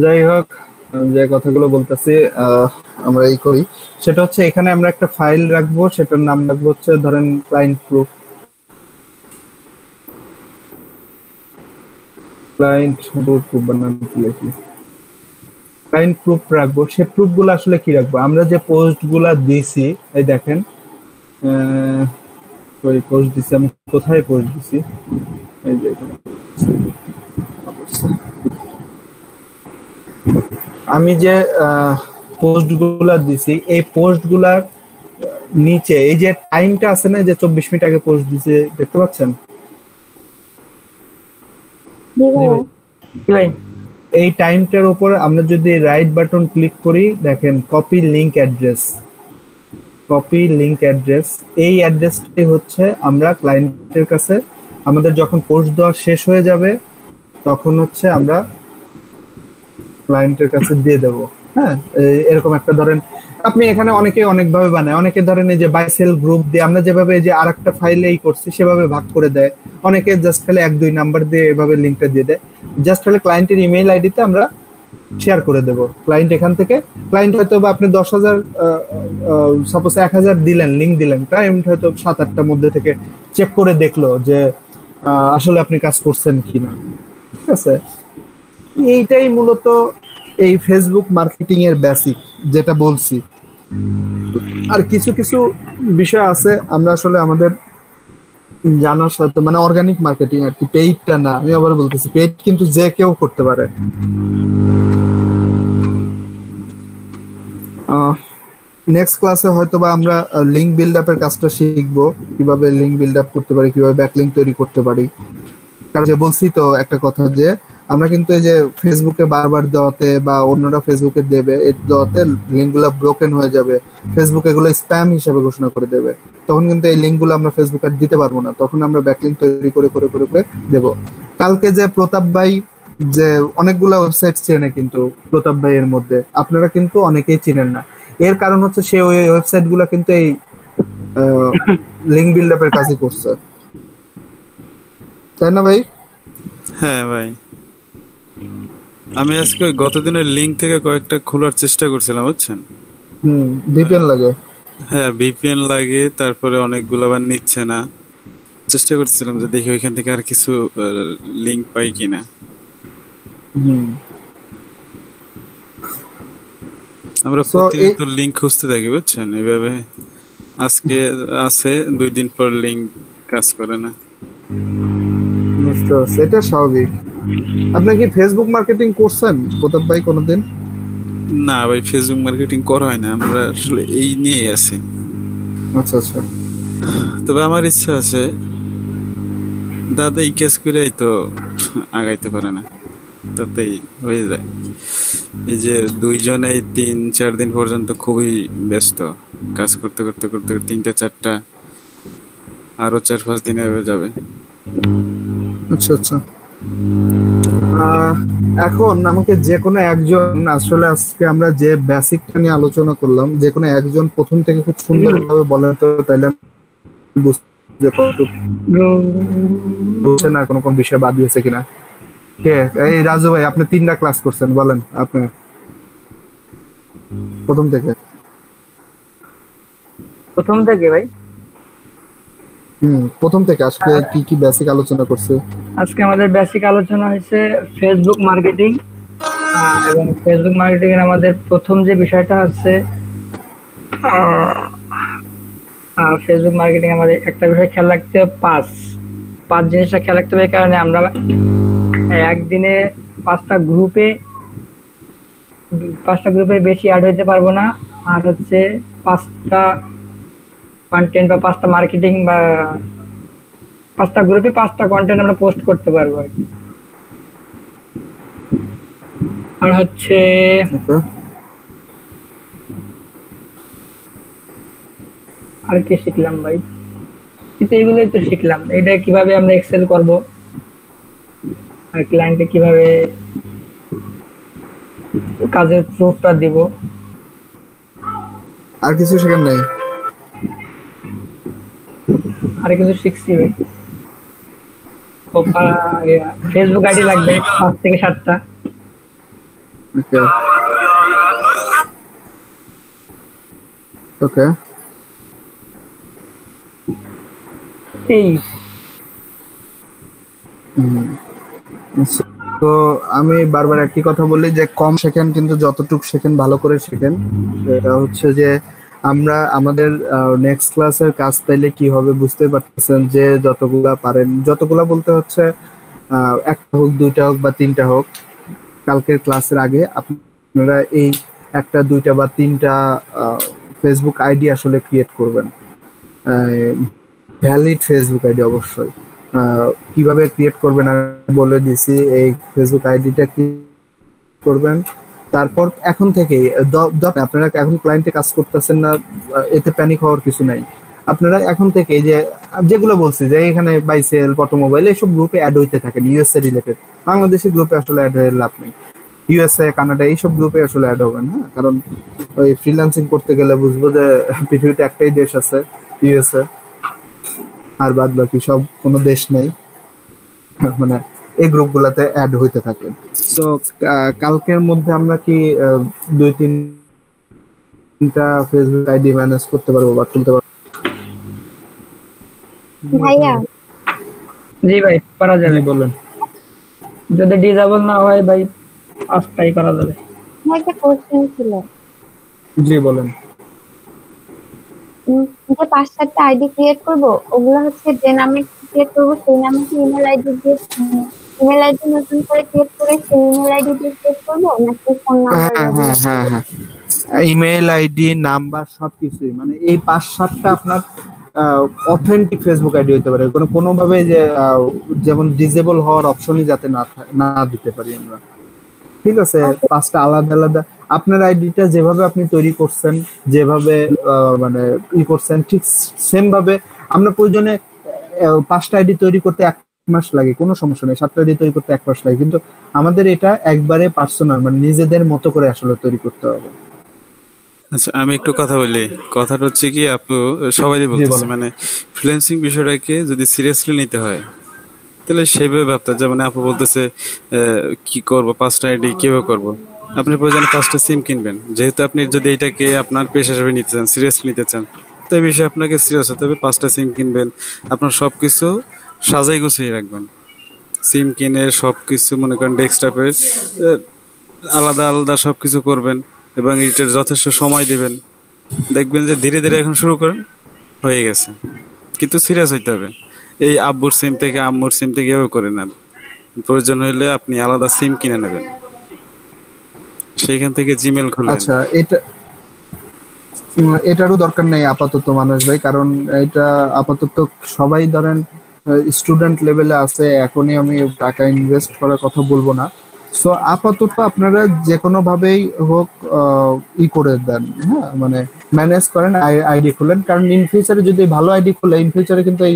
যাই হোক, যে কথাগুলো বলতেছি আমরা এই করি, সেটা হচ্ছে এখানে আমরা একটা ফাইল রাখবো, সেটার নাম রাখবো হচ্ছে ধরেন ক্লায়েন্ট প্রুফ। ক্লায়েন্ট প্রুফ রাখবো। সে প্রুফ গুলো আসলে কি রাখবো? আমরা যে পোস্ট গুলা দিছি, এই দেখেন পোস্ট দিছি আমি, কোথায় পোস্ট দিছি, এই যে আমি যে পোস্ট গুলা দিছি, এই পোস্ট গুলার নিচে এই যে টাইমটা আছে না, যে 24 মিনিট আগে পোস্ট দিছে, দেখতে পাচ্ছেন? এই টাইমটার উপর আমরা যদি রাইট বাটন ক্লিক করি, দেখেন copy link address. Copy link address, এই অ্যাড্রেসটাই হচ্ছে আমরা ক্লায়েন্টের কাছে আমাদের যখন পোস্ট দেওয়া শেষ হয়ে যাবে তখন হচ্ছে আমরা ক্লায়েন্টের কাছে দিয়ে দেবো। হ্যাঁ, এরকম একটা ধরেন আপনি এখানে অনেকে অনেকভাবে বানায়, অনেকে ধরেন এই যে বাই সেল গ্রুপ দিয়ে আমরা যেভাবে যে আরেকটা ফাইলেই করছি সেভাবে ভাগ করে দেয়, অনেকে জাস্ট খালি 1-2 নাম্বার দিয়ে এভাবে লিংকটা দিয়ে দেয়। জাস্ট খালি ক্লায়েন্টের ইমেইল আইডিতে আমরা শেয়ার করে দেব। ক্লায়েন্ট এখান থেকে, ক্লায়েন্ট হয়তো বা আপনি 10,000 সাপোজ 1,000 দিলেন, লিংক দিলেন, ক্লায়েন্ট হয়তো 7-8টার মধ্যে থেকে চেক করে দেখলো যে আসলে আপনি কাজ করছেন কিনা। ঠিক আছে, এইটাই মূলত এই ফেসবুক মার্কেটিং এর বেসিক যেটা বলছি। আর কিছু কিছু বিষয় আছে আমরা আসলে আমাদের জানার সাথে, মানে অর্গানিক মার্কেটিং আর কি, পেইডটা না। আমি আবার বলতেছি পেইড কিন্তু যে কেউ করতে পারে। নেক্সট ক্লাসে হয়তো বা আমরা লিংক বিল্ড আপের কাজটা শিখবো, কিভাবে লিংক বিল্ড আপ করতে পারি, কিভাবে ব্যাকলিংক তৈরি করতে পারি। কারণ যে বলছি তো একটা কথা, যে আমরা কিন্তু এই যে ফেসবুকে বারবার দেওয়াতে বা অন্যরা ফেসবুকে দেবে, এর দেওয়াতে লিঙ্কগুলো ব্রোকেন হয়ে যাবে, ফেসবুক এগুলো স্প্যাম হিসেবে ঘোষণা করে দেবে। তখন কিন্তু এই লিঙ্কগুলো আমরা ফেসবুকে আর দিতে পারবো না, তখন আমরা ব্যাকলিঙ্ক তৈরি করে করে করে করে দেব। কালকে যে প্রতাপ ভাই যে অনেকগুলো ওয়েবসাইট চেনে, কিন্তু প্রতাপ ভাই এর মধ্যে আপনারা কিন্তু অনেকেই চিনেন না। এর কারণ হচ্ছে সে ওই ওয়েবসাইট গুলো কিন্তু এই লিঙ্ক বিল্ড আপের কাজই করছে, তাই না ভাই? হ্যাঁ ভাই, আমি আজকে গতদিনের লিংক থেকে কয়েকটা খোলার চেষ্টা করছিলাম, বুঝছেন? ভিপিএন লাগে। হ্যাঁ, ভিপিএন লাগে, তারপরে অনেকগুলো আবার নিচ্ছে না। চেষ্টা করছিলাম যে দেখি ওইখান থেকে আর কিছু লিংক পাই কিনা। আমরা প্রতিনিয়ত লিংক খুঁজতে থাকি, বুঝছেন? এইভাবে আজকে আছে, 2 দিন পর লিংক কাজ করে না। এটা স্বাভাবিক। আপনি কি ফেসবুক মার্কেটিং করছেন প্রতাপ ভাই কোনোদিন? না ভাই, ফেসবুক মার্কেটিং করা হয় না, আমরা আসলে এই নিয়ে আছি। আচ্ছা আচ্ছা। তবে আমার ইচ্ছা আছে, দাদা এই কাজ করেই তো আগাইতে পারে না, তাতেই হয়ে যায়। এই যে 2 জনেই 3-4 দিন পর্যন্ত খুবই ব্যস্ত, কাজ করতে করতে করতে 3টা-4টা, আরো 4-5 দিন হয়ে যাবে। আচ্ছা আচ্ছা। এখন আমাকে যে কোনো একজন, আসলে আজকে আমরা যে বেসিকটা নিয়ে আলোচনা করলাম, যে কোনো একজন প্রথম থেকে খুব সুন্দরভাবে বলেন তো, তাইলে আমি বুঝতে বুঝছেন না কোনো কোন বিষয় বাদ দিয়েছে কিনা। কে? এই রাজু ভাই, আপনি 3টা ক্লাস করছেন, বলেন আপনি প্রথম থেকে। ভাই প্রথম থেকে আজকে কি কি বেসিক আলোচনা করছে? আজকে আমাদের বেসিক আলোচনা হয়েছে ফেসবুক মার্কেটিং, এবং ফেসবুক মার্কেটিং এর আমাদের প্রথম যে বিষয়টা আছে, ফেসবুক মার্কেটিং আমাদের একটা বিষয় খেয়াল রাখতে হবে, পাঁচ জিনিসটা খেয়াল রাখতে হবে। কারণে আমরা একদিনে 5টা গ্রুপে বেশি অ্যাড হইতে পারবো না। আর হচ্ছে 5টা কন্টেন্ট বা 5টা মার্কেটিং বা 5টা গ্রুপে 5টা কন্টেন্ট আমরা পোস্ট করতে পারবো আর কি। আর হচ্ছে আর কি শিখলাম ভাই? কিন্তু এগুলোই তো শিখলাম, এটা কিভাবে আমরা এক্সেল করব আর ক্লায়েন্টকে কিভাবে কাজের প্রুফটা দিব। আর কিছু শেখেন নাই? আর কিছু শিখছি ভাই। ফেসবুক আইডি লাগবে 5 থেকে 7টা। ওকে এই তো আমি বারবার একই কথা বলি যে কম শেখেন, কিন্তু যতটুকু শেখেন ভালো করে শেখেন। এটা হচ্ছে যে আমরা আমাদের নেক্সট ক্লাসের কাজ তাইলে কি হবে বুঝতে পারতেছেন, যে যতগুলা পারেন, যতগুলা বলতে হচ্ছে 1টা হোক, 2টা হোক বা 3টা হোক, কালকের ক্লাসের আগে আপনারা এই 1টা 2টা বা 3টা ফেসবুক আইডি আসলে ক্রিয়েট করবেন। ভ্যালিড ফেসবুক আইডি অবশ্যই। কিভাবে ক্রিয়েট করবেন আমি বলে দিছি। এই ফেসবুক আইডিটা কি করবেন, তারপর এখন থেকে আপনারা এখন ক্লায়েন্টে কাজ করতেছেন না, এতে প্যানিক হওয়ার কিছু নাই। আপনারা এখন থেকে এই যে যেগুলো বলছি, যে এখানে বাইসেল, অটোমোবাইল, এইসব গ্রুপে অ্যাড হইতে থাকেন, ইউএসএ রিলেটেড। বাংলাদেশি গ্রুপে আসলে অ্যাড হয়ে লাভ নেই, ইউএসএ, কানাডা এইসব গ্রুপে আসলে অ্যাড হবেন। হ্যাঁ, কারণ ওই ফ্রিল্যান্সিং করতে গেলে বুঝবো যে পৃথিবীতে একটাই দেশ আছে, ইউএসএ, আর বাদ বাকি সব কোনো দেশ নেই। মানে এই গ্রুপগুলোতে অ্যাড হইতে থাকে। তো কালকের মধ্যে আমরা কি 2-3টা ফেসবুক আইডি ম্যানেজ করতে পারবো বা খুলতে পারবো? ভাইয়া জি ভাই, করা যাবে। বলেন। যদি ডিজেবল না হয় ভাই 5টাই করা যাবে। একটা কোশ্চেন ছিল। জি বলেন। যে 5-7টা আইডি ক্রিয়েট করব, ওগুলো হচ্ছে যে নামে ক্রিয়েট করব সেই নামে কি ইমেল আইডি দিয়ে ইমেল আইডি নতুন করে ক্রিয়েট করে সেই ইমেল আইডি দিয়ে ক্রিয়েট করব, নাকি ফোন নাম্বার? হ্যাঁ, ইমেল আইডি, নাম্বার সবকিছুই, মানে এই 5-7টা আপনার অথেন্টিক ফেসবুক আইডি হতে পারে। কোনোভাবে যে যেমন ডিসেবল হওয়ার অপশনই যাতে না দিতে পারি আমরা। ঠিক আছে, 5টা আলাদা আলাদা আপনার আইডিটা যেভাবে আপনি তৈরি করছেন, যেভাবে মানে করছেন, ঠিক সেম ভাবে আমরা প্রয়োজনে 5টা আইডি তৈরি করতে 1 মাস লাগে, কোনো সমস্যা নেই। 7টা আইডি তৈরি করতে 1 মাস লাগে, কিন্তু আমাদের এটা একবারে পার্সোনাল, মানে নিজেদের মতো করে আসলে তৈরি করতে হবে। আচ্ছা, আমি একটু কথা বলি। কথাটা হচ্ছে কি, আপু সবাই বলতেছে মানে ফ্রিল্যান্সিং বিষয়টাকে যদি সিরিয়াসলি নিতে হয় তাহলে সেভাবে ভাবতে, যেমন আপু বলতেছে কি করব, 5টা আইডি কিভাবে করব। আপনি প্রয়োজনে 5টা সিম কিনবেন, যেহেতু আপনি যদি এটাকে আপনার পেশা হিসেবে নিতে চান, সিরিয়াসলি নিতে চান, তো এই বিষয়ে আপনাকে সিরিয়াস হতে হবে। 5টা সিম কিনবেন, আপনার সবকিছু সাজাই গুছিয়ে রাখবেন। সিম কিনে সবকিছু মনে করেন ডেস্কটপে আলাদা আলাদা সবকিছু করবেন এবং এটার যথেষ্ট সময় দিবেন। দেখবেন যে ধীরে ধীরে এখন শুরু করেন, হয়ে গেছে। কিন্তু সিরিয়াস হইতে হবে। এই আব্বুর সিম থেকে আম্মুর সিম থেকে এভাবে করে নেন। প্রয়োজন হইলে আপনি আলাদা সিম কিনে নেবেন, সেইখান থেকে জিমেল খুলবেন। আচ্ছা, এটারও দরকার নেই আপাতত মানুষ ভাই, কারণ এটা আপাতত সবাই ধরেন স্টুডেন্ট লেভেলে আছে, এখনই আমি টাকা ইনভেস্ট করার কথা বলবো না। সো আপাতত আপনারা যে কোনো ভাবেই হোক করে দেন, হ্যাঁ, মানে ম্যানেজ করেন, আইডি খুলেন। কারণ ইন ফিউচারে যদি ভালো আইডি খুলে, ইন ফিউচারে কিন্তু এই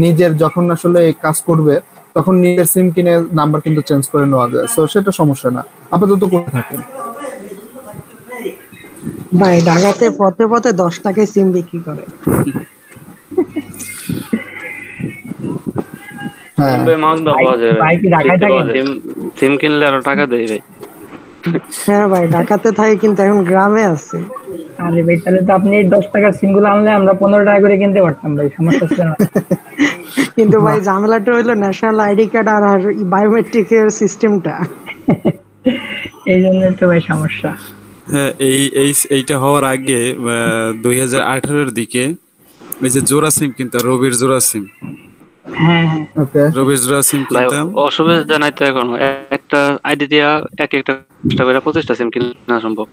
নিজের যখন আসলে কাজ করবে তখন নিজের সিম কিনে নাম্বার কিন্তু চেঞ্জ করে নেওয়া যায়, সো সেটা সমস্যা না। আপাতত করে থাকেন ভাই ঢাকাতে পথে পথে 10 টাকায় সিম বিক্রি করে। হ্যাঁ ভাই কি ঢাকায় থাকে? সিম কিনলে আরো টাকা দেয় ভাই। হ্যাঁ ভাই ঢাকাতে থাকে কিন্তু এখন গ্রামে আছে। আরে ভাই তাহলে তো আপনি 10 টাকার সিম গুলো আনলে আমরা 15 টাকা করে কিনতে পারতাম ভাই, সমস্যা ছিল না। কিন্তু ভাই ঝামেলাটা হইলো ন্যাশনাল আইডি কার্ড আর বায়োমেট্রিক এর সিস্টেমটা, এই জন্য তো ভাই সমস্যা। হ্যাঁ, এইটা হওয়ার আগে 2018-এর দিকে ওই যে জোড়া সিম কিনতাম, রবির জোড়া সিম। হ্যাঁ রবির জোড়া সিম কিনতাম। অসুবিধা নাই তো এখন, একটা আইডি দিয়া একটা করে 25টা সিম কিনা সম্ভব।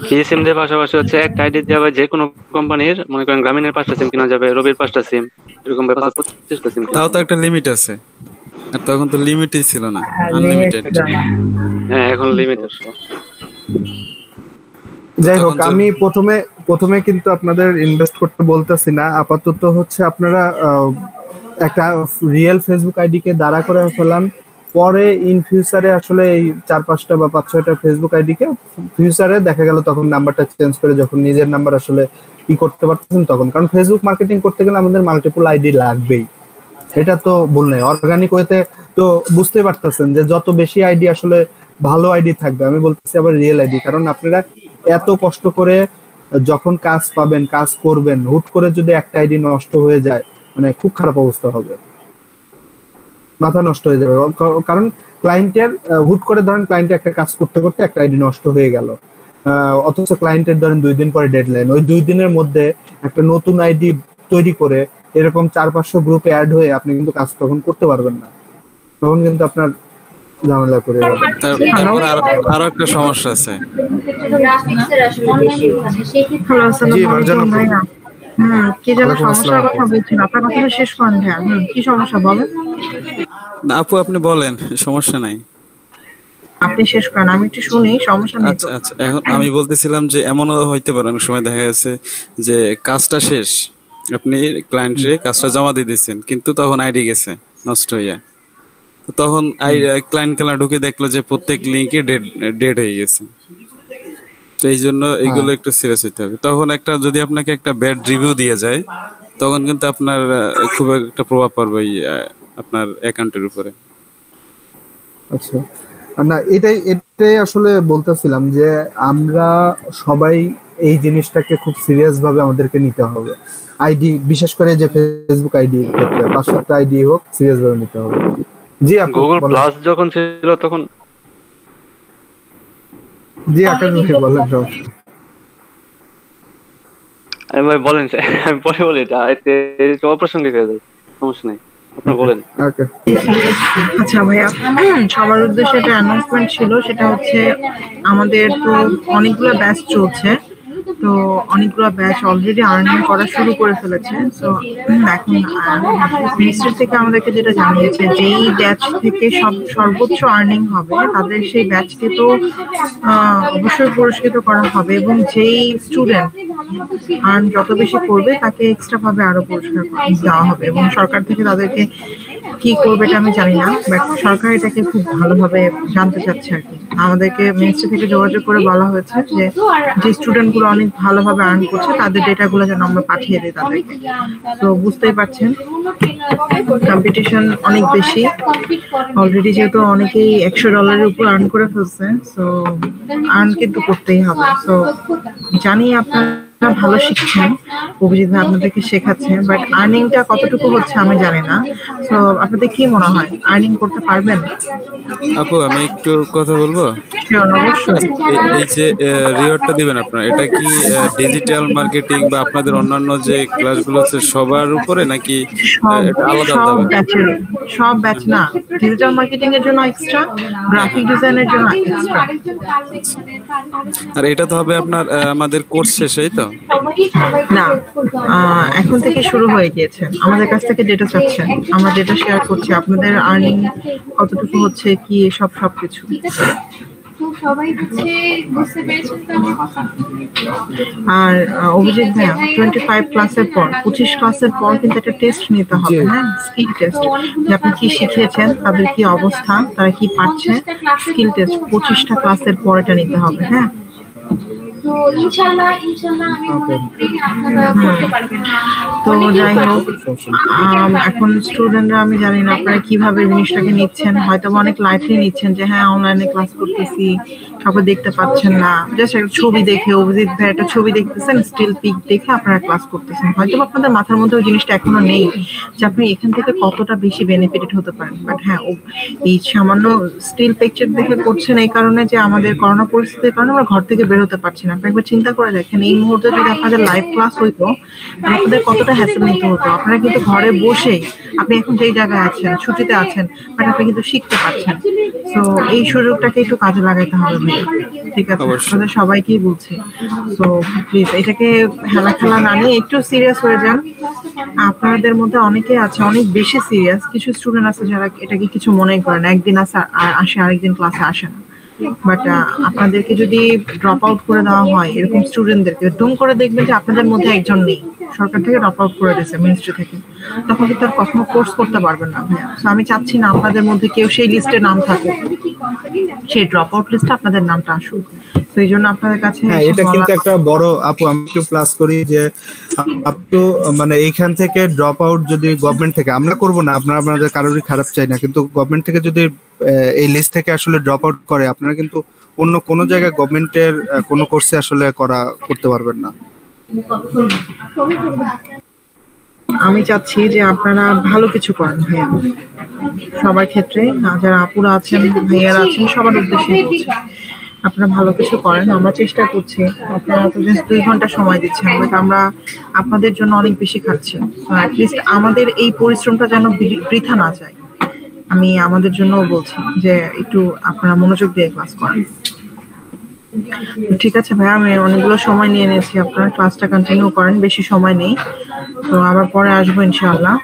ফ্রি সিম দেওয়ার পাশাপাশি হচ্ছে একটা আইডি দেওয়া যে কোনো কোম্পানির, মনে করেন গ্রামীণের 5টা সিম কিনা যাবে, রবির 5টা সিম, এরকম 25টা সিম। তাও তো একটা লিমিট আছে, আর তখন তো লিমিটই ছিল না, আনলিমিটেড। হ্যাঁ এখন লিমিট আছে। যাই হোক, আমি প্রথমে কিন্তু আপনাদের ইনভেস্ট করতে বলতেছি না। আপাতত হচ্ছে আপনারা একটা রিয়েল ফেসবুক আইডি কে দাঁড়া করে ফেলান, পরে ইন ফিউচারে আসলে এই 4-5টা বা 5-6টা ফেসবুক আইডি কে ফিউচারে দেখা গেল তখন নাম্বারটা চেঞ্জ করে যখন নিজের নাম্বার আসলে কি করতে পারতেছেন তখন, কারণ ফেসবুক মার্কেটিং করতে গেলে আমাদের মাল্টিপল আইডি লাগবেই, এটা তো ভুল নেই। অর্গানিক ওয়েতে তো বুঝতে পারতেছেন যে যত বেশি আইডি আসলে ভালো আইডি থাকবে, আমি বলতেছি আবার রিয়েল আইডি, কারণ আপনারা এত কষ্ট করে যখন কাজ পাবেন, কাজ করবেন, হুট করে যদি একটা আইডি নষ্ট হয়ে যায় মানে খুব খারাপ অবস্থা হবে, মাথা নষ্ট হয়ে যাবে। কারণ ক্লায়েন্টের হুট করে ধরেন ক্লায়েন্টে একটা কাজ করতে করতে একটা আইডি নষ্ট হয়ে গেল, অথচ ক্লায়েন্টের ধরেন 2 দিন পরে ডেডলাইন, ওই 2 দিনের মধ্যে একটা নতুন আইডি তৈরি করে এরকম 4-500 গ্রুপে অ্যাড হয়ে আপনি কিন্তু কাজ তখন করতে পারবেন না, তখন কিন্তু আপনার ঝামেলা করে যাবে। তারপর আরো একটা সমস্যা আছে। কি যেন সমস্যার কথা বলছেন, আপনার কথা শেষ করেন। কি সমস্যা বলেন না আপু, আপনি বলেন, সমস্যা নাই, আপনি শেষ করেন, আমি একটু শুনি, সমস্যা নেই। আচ্ছা আচ্ছা, এখন আমি বলতেছিলাম যে এমনও হইতে পারে অনেক সময় দেখা গেছে যে কাজটা শেষ, আপনি ক্লায়েন্টে কাজটা জমা দিয়ে দিয়েছেন, কিন্তু তখন আইডি গেছে নষ্ট হইয়া, তখন ক্লায়েন্ট খেলা ঢুকে দেখলো যে প্রত্যেক লিঙ্কে ডেড হয়ে গেছে। তো এই জন্য এইগুলো একটু সিরিয়াস হইতে হবে। তখন একটা যদি আপনাকে একটা ব্যাড রিভিউ দিয়ে যায়, তখন কিন্তু আপনার খুব একটা প্রভাব পড়বে আপনার অ্যাকাউন্টের উপরে। আচ্ছা, না এটাই আসলে বলতেছিলাম যে আমরা সবাই এই জিনিসটাকে খুব সিরিয়াস ভাবে আমাদেরকে নিতে হবে। আইডি, বিশেষ করে যে ফেসবুক আইডি ক্ষেত্রে 5-7টা আইডি হোক, সিরিয়াস ভাবে নিতে হবে। জি, গুগল প্লাস যখন ছিল তখন, জি আকাশ ভাই বলেন। আমি ভাই বলেন, আমি পরে বলি, এটা অপ্রাসঙ্গিক হয়ে যায়, সমস্যা নেই, আপনি বলেন। আচ্ছা ভাইয়া, সবার উদ্দেশ্যে একটা অ্যানাউন্সমেন্ট ছিল, সেটা হচ্ছে আমাদের তো অনেকগুলো ব্যাচ চলছে, তো অনেকগুলো ব্যাচ অলরেডি আর্নিং করা শুরু করে ফেলেছে। তো এখন মিনিস্ট্রি থেকে আমাদেরকে যেটা জানিয়েছে, যেই ব্যাচ থেকে সর্বোচ্চ আর্নিং হবে তাদের সেই ব্যাচকে তো অবশ্যই পুরস্কৃত করা হবে, এবং যেই স্টুডেন্ট আর্ন যত বেশি করবে তাকে এক্সট্রা ভাবে আরো পুরস্কার দেওয়া হবে। এবং সরকার থেকে তাদেরকে কি করবে এটা আমি জানি না, বাট সরকার এটাকে খুব ভালোভাবে জানতে চাচ্ছে আর কি। আমাদেরকে মিনিস্ট্রি থেকে যোগাযোগ করে বলা হয়েছে যে যে স্টুডেন্ট গুলো অনেক ভালোভাবে আর্ন করছে তাদের ডেটা গুলো যেন আমরা পাঠিয়ে দিই তাদেরকে। তো বুঝতেই পারছেন কম্পিটিশন অনেক বেশি অলরেডি, যেহেতু অনেকেই $100 উপর আর্ন করে ফেলছে, সো আর্ন কিন্তু করতেই হবে। সো জানি আপনারা ভালো শিখছেন, অভিজিৎ ভাই আপনাদেরকে শেখাচ্ছেন, বাট আর্নিংটা কতটুকু হচ্ছে আমি জানি না। তো আপনাদের কি মনে হয়, আর্নিং করতে পারবেন? আপু আমি একটু কথা বলবো। অবশ্যই। এই যে রিওয়ার্ডটা দিবেন আপনারা, এটা কি ডিজিটাল মার্কেটিং বা আপনাদের অন্যান্য যে ক্লাসগুলো আছে সবার উপরে, নাকি এটা আলাদা আলাদা? সব ব্যাচ না, ডিজিটাল মার্কেটিং এর জন্য এক্সট্রা, গ্রাফিক ডিজাইনের জন্য এক্সট্রা। আর এটা তো হবে আপনার আমাদের কোর্স শেষেই তো? না, এখন থেকে শুরু হয়ে গিয়েছে। আমাদের কাছ থেকে ডেটা চাচ্ছেন, আমরা ডেটা শেয়ার করছি, আপনাদের আর্নিং কতটুকু হচ্ছে কি সবকিছু। সবাই হচ্ছে বুঝতে পেরেছেন তো আমার কথা? আর অভিজিৎ ভাইয়া 25 ক্লাসের পর 25 ক্লাসের পর কিন্তু একটা টেস্ট নিতে হবে, হ্যাঁ, স্কিল টেস্ট, যে আপনি কি শিখিয়েছেন, তাদের কি অবস্থা, তারা কি পারছে, স্কিল টেস্ট 25টা ক্লাসের পর এটা নিতে হবে, হ্যাঁ। তো ইনশাআল্লাহ আমি মনে করি আপনারা করতে পারবেন। তো যাই হোক, এখন স্টুডেন্টরা আমি জানি না আপনারা কিভাবে জিনিসটাকে নিচ্ছেন, হয়তো অনেক লাইটলি নিচ্ছেন যে হ্যাঁ অনলাইনে ক্লাস করতেছি, কাউকে দেখতে পাচ্ছেন না, জাস্ট একটা ছবি দেখে অভিজিৎ ভাই একটা ছবি দেখতেছেন, স্টিল পিক দেখে আপনারা ক্লাস করতেছেন। হয়তো আপনাদের মাথার মধ্যে ওই জিনিসটা এখনো নেই যে আপনি এখান থেকে কতটা বেশি বেনিফিটেড হতে পারেন। বাট হ্যাঁ, এই সামান্য স্টিল পিকচার দেখে করছেন এই কারণে যে আমাদের করোনা পরিস্থিতির কারণে আমরা ঘর থেকে বের হতে পারছি না। আপনি একবার চিন্তা করে দেখেন, এই মুহূর্তে যদি আপনাদের লাইভ ক্লাস হইতো, আপনাদের কতটা হ্যাসেল নিতে হতো। আপনারা কিন্তু ঘরে বসেই, আপনি এখন যেই জায়গায় আছেন, ছুটিতে আছেন, বাট আপনি কিন্তু শিখতে পারছেন। তো এই সুযোগটাকে একটু কাজে লাগাইতে হবে ভাই, ঠিক আছে? আপনাদের সবাইকেই বলছি। তো প্লিজ এটাকে খেলা না নিয়ে একটু সিরিয়াস হয়ে যান। আপনাদের মধ্যে অনেকে আছে অনেক বেশি সিরিয়াস, কিছু স্টুডেন্ট আছে যারা এটাকে কিছু মনে করেন, একদিন আসে আরেকদিন ক্লাসে আসে না। বাট আপনাদেরকে যদি ড্রপ আউট করে দেওয়া হয়, এরকম স্টুডেন্টদেরকে দুম করে দেখবেন যে আপনাদের মধ্যে একজন নেই, সরকার থেকে ড্রপ আউট করে দিয়েছে, মিনিস্ট্রি থেকে, তখন কিন্তু আর কখনো কোর্স করতে পারবেন না ভাইয়া। তো আমি চাচ্ছি না আপনাদের মধ্যে কেউ সেই লিস্টে নাম থাকুক, সেই ড্রপ আউট লিস্টে আপনাদের নামটা আসুক। তো এই জন্য আপনাদের কাছে এটা কিন্তু একটা বড় আপু, আমি একটু প্লাস করি যে আপু মানে এইখান থেকে ড্রপ আউট যদি গভর্নমেন্ট থেকে, আমরা করব না, আপনারা আপনাদের কারোরই খারাপ চাই না, কিন্তু গভর্নমেন্ট থেকে যদি এই লিস্ট থেকে আসলে ড্রপ আউট করে, আপনারা কিন্তু অন্য কোনো জায়গায় গভর্নমেন্টের কোনো কোর্সে আসলে করতে পারবেন না। আমি চাচ্ছি যে আপনারা ভালো কিছু করেন ভাইয়া, সবার ক্ষেত্রে, যারা আপুরা আছেন, ভাইয়ারা আছেন, সবার উদ্দেশ্যে বলছি, আপনারা ভালো কিছু করেন। আমরা চেষ্টা করছি, আপনারা তো জাস্ট 2 ঘন্টা সময় দিচ্ছেন, বাট আমরা আপনাদের জন্য অনেক বেশি খাচ্ছি। তো অ্যাটলিস্ট আমাদের এই পরিশ্রমটা যেন বৃথা না যায়, আমি আমাদের জন্য বলছি যে একটু আপনারা মনোযোগ দিয়ে ক্লাস করেন। ঠিক আছে ভাই, আমি অনেকগুলো সময় নিয়ে নিয়েছি, আপনারা ক্লাসটা কন্টিনিউ করেন, বেশি সময় নেই, তো আবার পরে আসবো ইনশাআল্লাহ।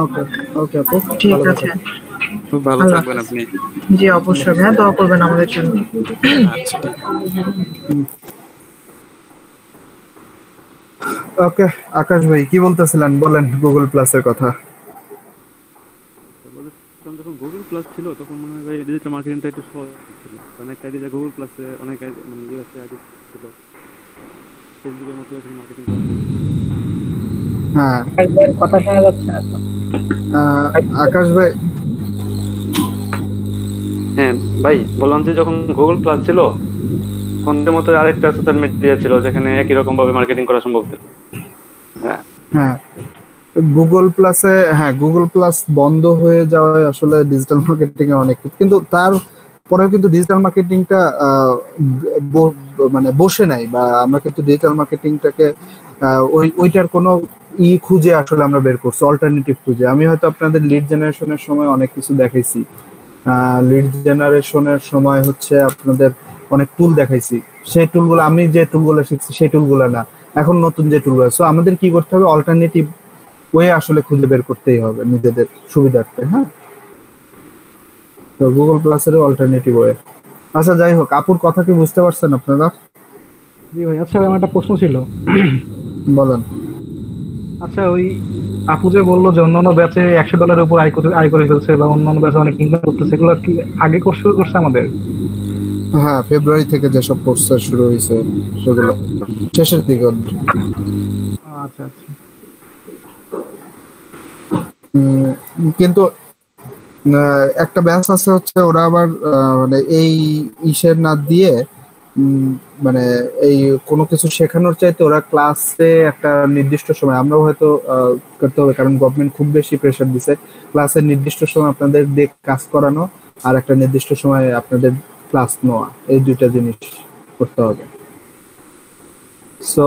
ওকে ওকে আপু, ঠিক আছে, খুব ভালো থাকবেন আপনি। জি অবশ্যই ভাই, দোয়া করবেন আমাদের জন্য। ওকে আকাশ ভাই কি বলতেছিলেন, বলেন গুগল প্লাসের কথা। যখন গুগল প্লাস ছিল তখন মনে হয় ডিজিটাল মার্কেটিংটা একটু সহজ ছিল, কারণ একটা আইডি গুগল প্লাসে অনেক মানে ইউএসএ আইডি ছিল, ফেসবুকের মতো এখন মার্কেটিং হ্যাঁ কথা শোনা যাচ্ছে না। আকাশ ভাই, হ্যাঁ ভাই বললাম যে যখন গুগল প্লাস ছিল ফোনের মতো আরেকটা সোশ্যাল মিডিয়া ছিল যেখানে একই রকম ভাবে মার্কেটিং করা সম্ভব ছিল। হ্যাঁ গুগল প্লাসে, হ্যাঁ গুগল প্লাস বন্ধ হয়ে যাওয়ায় আসলে ডিজিটাল মার্কেটিং এ অনেক, কিন্তু তারপরেও কিন্তু ডিজিটাল মার্কেটিংটা মানে বসে নাই, বা আমরা কিন্তু ডিজিটাল মার্কেটিংটাকে ওইটার কোনো খুঁজে আসলে আমরা বের করছি, অল্টারনেটিভ খুঁজে। আমি হয়তো আপনাদের লিড জেনারেশনের সময় অনেক কিছু দেখাইছি, লিড জেনারেশনের সময় হচ্ছে আপনাদের অনেক টুল দেখাইছি, সেই টুলগুলো আমি যে টুলগুলো শিখছি সেই টুলগুলো না, এখন নতুন যে টুলগুলো। সো আমাদের কি করতে হবে, অল্টারনেটিভ ওয়ে আসলে খুঁজে বের করতেই হবে নিজেদের সুবিধার্থে। হ্যাঁ, তো গুগল প্লাসের অল্টারনেটিভ ওয়ে। আচ্ছা যাই হোক, আপুর কথা কি বুঝতে পারছেন আপনারা? জি ভাই। আচ্ছা আমার একটা প্রশ্ন ছিল। বলেন। আচ্ছা ওই আপু যে বললো যে অন্যান্য ব্যাচে $100 উপর আয় করে ফেলছে বা অন্যান্য ব্যাচে অনেক ইনকাম করতেছে, এগুলো কি আগে কোর্স শুরু করছে আমাদের? হ্যাঁ, ফেব্রুয়ারি থেকে যেসব কোর্স শুরু হয়েছে সেগুলো শেষের দিকে। আচ্ছা আচ্ছা। কিন্তু একটা ব্যাচ আছে হচ্ছে ওরা আবার মানে এই ইসের না দিয়ে মানে এই কোনো কিছু শেখানোর চাইতে ওরা ক্লাসে একটা নির্দিষ্ট সময়, আমরাও হয়তো করতে হবে কারণ গভর্নমেন্ট খুব বেশি প্রেশার দিছে, ক্লাসের নির্দিষ্ট সময় আপনাদের দিয়ে কাজ করানো আর একটা নির্দিষ্ট সময় আপনাদের ক্লাস নেওয়া, এই দুইটা জিনিস করতে হবে। সো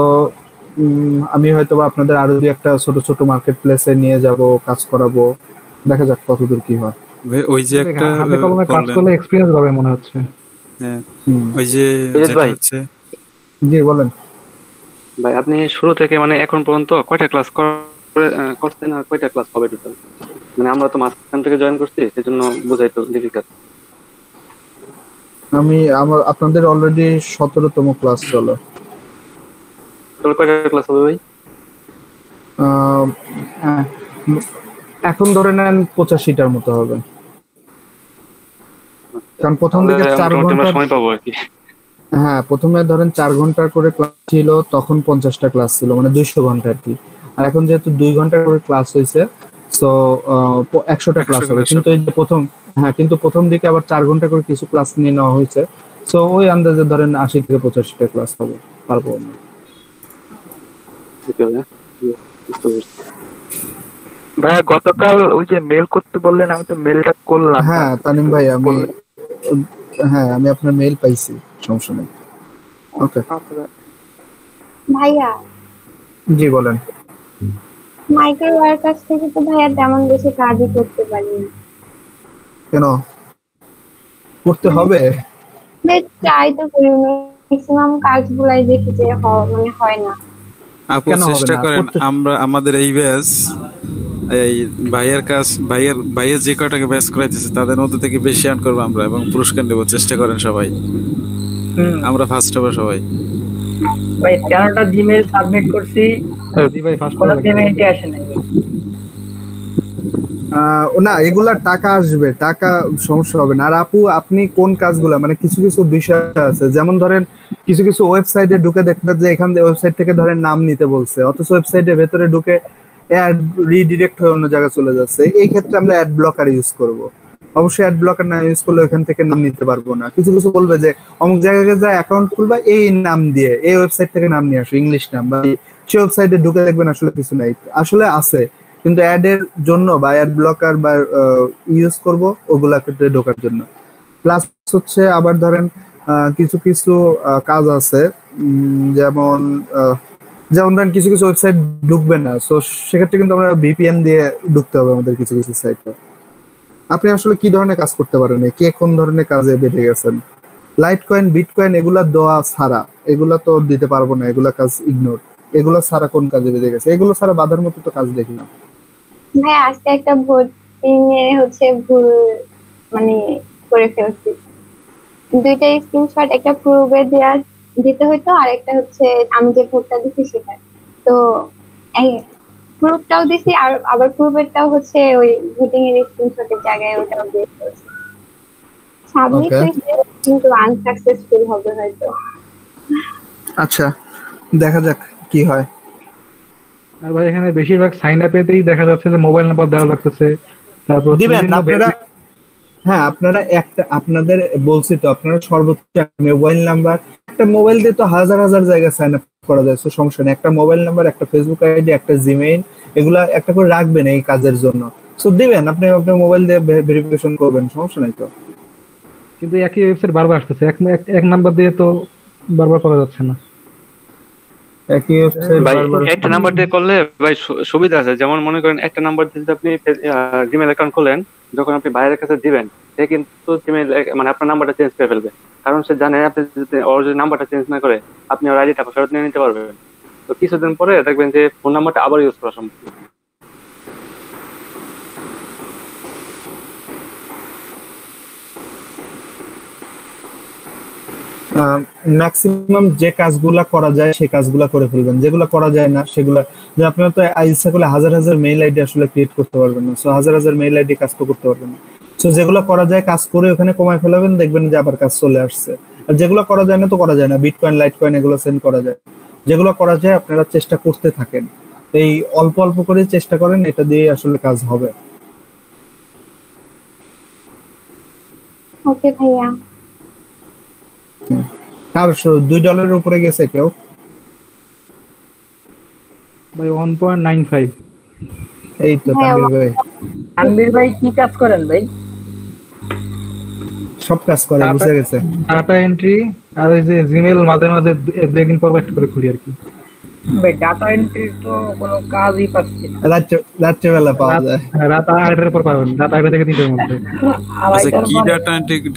আমি হয়তো আপনাদের আরো দুই একটা ছোট ছোট মার্কেট প্লেসে নিয়ে যাব, কাজ করাবো, দেখা যাক কতদূর কি হয়। ওই যে একটা কাজ করলে এক্সপেরিয়েন্স হবে মনে হচ্ছে। হ্যাঁ ওই যে হচ্ছে, জি বলেন ভাই। আপনি শুরু থেকে মানে এখন পর্যন্ত কয়টা ক্লাস করছেন আর কয়টা ক্লাস হবে টোটাল? মানে আমরা তো মাঝখান থেকে জয়েন করছি, সেজন্য বোঝাই তো ডিফিকাল্ট। আপনাদের অলরেডি 17তম ক্লাস চলে। তাহলে কয়টা ক্লাস হবে ভাই? এখন ধরে নেন 85টার মতো হবে, কারণ প্রথম দিকে 4 ঘন্টা সময় পাবো আর কি। হ্যাঁ, প্রথমে ধরেন 4 ঘন্টার করে ক্লাস ছিল, তখন 50টা ক্লাস ছিল, মানে 200 ঘন্টা আর কি। আর এখন যেহেতু 2 ঘন্টা করে ক্লাস হয়েছে, সো 100টা ক্লাস হবে। কিন্তু এই যে প্রথম দিকে আবার 4 ঘন্টা করে কিছু ক্লাস নিয়ে নেওয়া হয়েছে, সো ওই আন্দাজে ধরেন 80 থেকে 85টা ক্লাস হবে পারবো না। ভাইয়া গতকাল ওই যে মেল করতে বললেন, আমি তো মেলটা করলাম। হ্যাঁ তানিম ভাই, আমি আপনার মেইল পাইছি, সমস্যা নেই। ওকে ভাইয়া। জি বলেন। মাইক্রো ওয়ার্কার্স থেকে তো ভাইয়া তেমন বেশি কাজই করতে পারি না। কেন করতে হবে? ট্রাই তো করি, ম্যাক্সিমাম কাজগুলাই দেখি যে মানে হয় না। আপনি চেষ্টা করেন, আমরা আমাদের এই ব্যাচ এই ভাইয়ের যে কয়টাকে ব্যাচ করাইতেছে তাদের মধ্যে থেকে বেশি আর্ন করবো আমরা এবং পুরস্কার দেবো। চেষ্টা করেন সবাই, আমরা ফার্স্ট হবো সবাই। ভাই 13টা জিমেইল সাবমিট করছি, ভাই ফার্স্ট পেমেন্টই আসে নাই। না, এগুলা টাকা আসবে, টাকা সমস্যা হবে না। আর আপু, আপনি কোন কাজগুলা, মানে কিছু কিছু বিষয় আছে, যেমন ধরেন কিছু কিছু ওয়েবসাইটে ঢুকে দেখবেন যে এখান থেকে ওয়েবসাইট থেকে ধরেন নাম নিতে বলছে, অথচ ওয়েবসাইটের ভেতরে ঢুকে অ্যাড রিডিরেক্ট হয়ে অন্য জায়গায় চলে যাচ্ছে। এই ক্ষেত্রে আমরা অ্যাড ব্লকার ইউজ করব। অবশ্যই অ্যাড ব্লকার না ইউজ করলে ওখান থেকে নাম নিতে পারবো না। কিছু কিছু বলবে যে অমুক জায়গায় যা অ্যাকাউন্ট খুলবা, এই নাম দিয়ে এই ওয়েবসাইট থেকে নাম নিয়ে আসো, ইংলিশ নাম, বা সেই ওয়েবসাইটে ঢুকে দেখবেন আসলে কিছু নাই, আসলে আছে, কিন্তু অ্যাড এর জন্য বা অ্যাড ব্লকার বা ইউজ করব ওগুলা ক্ষেত্রে ঢোকার জন্য। প্লাস হচ্ছে আবার ধরেন কিছু কিছু কাজ আছে, যেমন ধরেন কিছু কিছু ওয়েবসাইট ঢুকবে না, সো সেক্ষেত্রে কিন্তু আমরা ভিপিএন দিয়ে ঢুকতে হবে আমাদের কিছু কিছু সাইটে। আপনি আসলে কি ধরনের কাজ করতে পারেন, কে কোন ধরনের কাজে বেঁধে গেছেন? লাইট কয়েন, বিটকয়েন এগুলা দেওয়া ছাড়া, এগুলা তো দিতে পারবো না, এগুলা কাজ ইগনোর। এগুলো ছাড়া কোন কাজে বেঁধে গেছে? এগুলো ছাড়া বাধার মতো তো কাজ দেখি না ভাই। আজকে একটা ভোটিং এ ভুল মানে করে ফেলছি। 2টা স্ক্রিনশট, একটা প্রুফে দিতে হতো, আর একটা হচ্ছে আমি যে ভোটটা দিছি সেটা। তো এই প্রুফটাও দিছি, আর আবার প্রুফেরটাও হচ্ছে ওই ভোটিং এর স্ক্রিনশটের জায়গায় ওটাও দিয়ে ফেলছি। সাবমিট হয়েছে, কিন্তু আনসাকসেসফুল হবে হয়তো। আচ্ছা, দেখা যাক কি হয়। আর ভাই এখানে বেশিরভাগ সাইন আপেতেই দেখা যাচ্ছে যে মোবাইল নাম্বার দেওয়া লাগতেছে, তারপর দিবেন আপনারা। হ্যাঁ, আপনারা আপনাদের বলছি তো, আপনারা সর্বোচ্চ মোবাইল নাম্বার, একটা মোবাইল দিয়ে তো হাজার হাজার জায়গায় সাইন আপ করা যায়, সমস্যা নেই। একটা মোবাইল নাম্বার, একটা ফেসবুক আইডি, একটা জিমেইল, এগুলা একটা করে রাখবেন এই কাজের জন্য। সো দিবেন, আপনি আপনার মোবাইল দিয়ে ভেরিফিকেশন করবেন, সমস্যা নাই তো। কিন্তু একই ওয়েবসাইট বারবার আসতেছে, এক নাম্বার দিয়ে তো বারবার করা যাচ্ছে না। একই ওয়েবসাইট বারবার একটা নাম্বার দিয়ে করলে ভাই সুবিধা আছে। যেমন মনে করেন একটা নাম্বার দিয়ে আপনি জিমেইল অ্যাকাউন্ট খুলেন, যখন আপনি বাইরের কাছে দিবেন, সে কিন্তু জিমেইল মানে আপনার নাম্বারটা চেঞ্জ করে ফেলবে, কারণ সে জানে আপনি যদি নাম্বারটা চেঞ্জ না করে আপনি ওর আইডিটা ফেরত নিয়ে নিতে পারবেন। তো কিছুদিন পরে দেখবেন যে ফোন নাম্বারটা আবার ইউজ করা সম্ভব। ম্যাক্সিমাম যে কাজগুলা করা যায় সেই কাজগুলা করে ফেলবেন, যেগুলো করা যায় না সেগুলা, যে আপনারা তো ইচ্ছা করলে হাজার হাজার মেইল আইডি আসলে ক্রিয়েট করতে পারবেন না, সো হাজার হাজার মেইল আইডি কাজ তো করতে পারবেন না। সো যেগুলো করা যায় কাজ করে ওখানে কমায় ফেলাবেন, দেখবেন যে আবার কাজ চলে আসছে। আর যেগুলো করা যায় না তো করা যায় না, বিটকয়েন, লাইট কয়েন এগুলো সেন্ড করা যায়। যেগুলো করা যায় আপনারা চেষ্টা করতে থাকেন, এই অল্প অল্প করে চেষ্টা করেন, এটা দিয়ে আসলে কাজ হবে। ওকে ভাইয়া। আর $2 উপরে গেছে কেউ? ভাই 1.95। এই তো তানভীর ভাই কি কাজ করেন ভাই? সব কাজ করে, বুঝে গেছে। ডাটা এন্ট্রি আর ওই যে জিমেইল মাঝে মাঝে দুদিন পর একটা করে খুলি আর কি। ভাই ডাটা এন্ট্রি তো কোনো কাজই পাচ্ছি না। রাত্রেবেলা পাওয়া যায়, রাত 8টার পর পাবেন, রাত 8টা থেকে 3টার মধ্যে। আচ্ছা,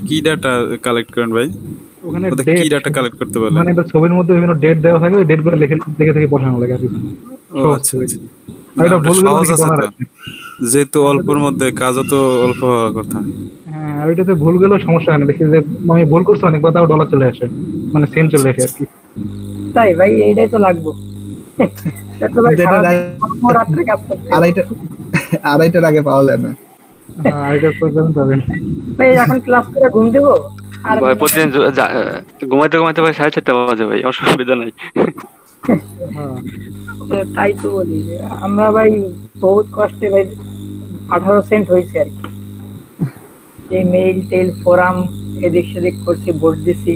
কি ডাটা কালেক্ট করেন ভাই? ওখানে কি ডাটা কালেক্ট করতে বলে? মানে একটা ছবির মধ্যে বিভিন্ন ডেট দেওয়া থাকে, ওই ডেটগুলো দেখে থেকে পড়ানো লাগে আর কি। ও আচ্ছা আচ্ছা, এটা বলবো সহজ আছে তো। যেহেতু অল্পর মধ্যে কাজও তো অল্প হওয়ার কথা। হ্যাঁ, আর ওইটাতে ভুল গেলেও সমস্যা হয় না, দেখি যে আমি ভুল করছি অনেকবার, তাও ডলার চলে আসে, মানে সেম চলে আসে আর কি। তাই ভাই, এইটাই তো লাগবো। এটা ভাই যেটা রাত্রে কাজ করতে আড়াইটার আগে পাওয়া যায় না। আড়াইটার পর্যন্ত পাবেন ভাই। এখন ক্লাস করে ঘুম দেবো আর ভাই প্রতিদিন ঘুমাইতে ঘুমাইতে ভাই 4:30 বাজে ভাই, অসুবিধা নাই। তাই তো বলি যে আমরা ভাই বহুত কষ্টে ভাই 18 সেন্ট হয়েছে আর কি। এই মেইল টেল ফোরাম এদিক সেদিক করছি, ভোট দিছি।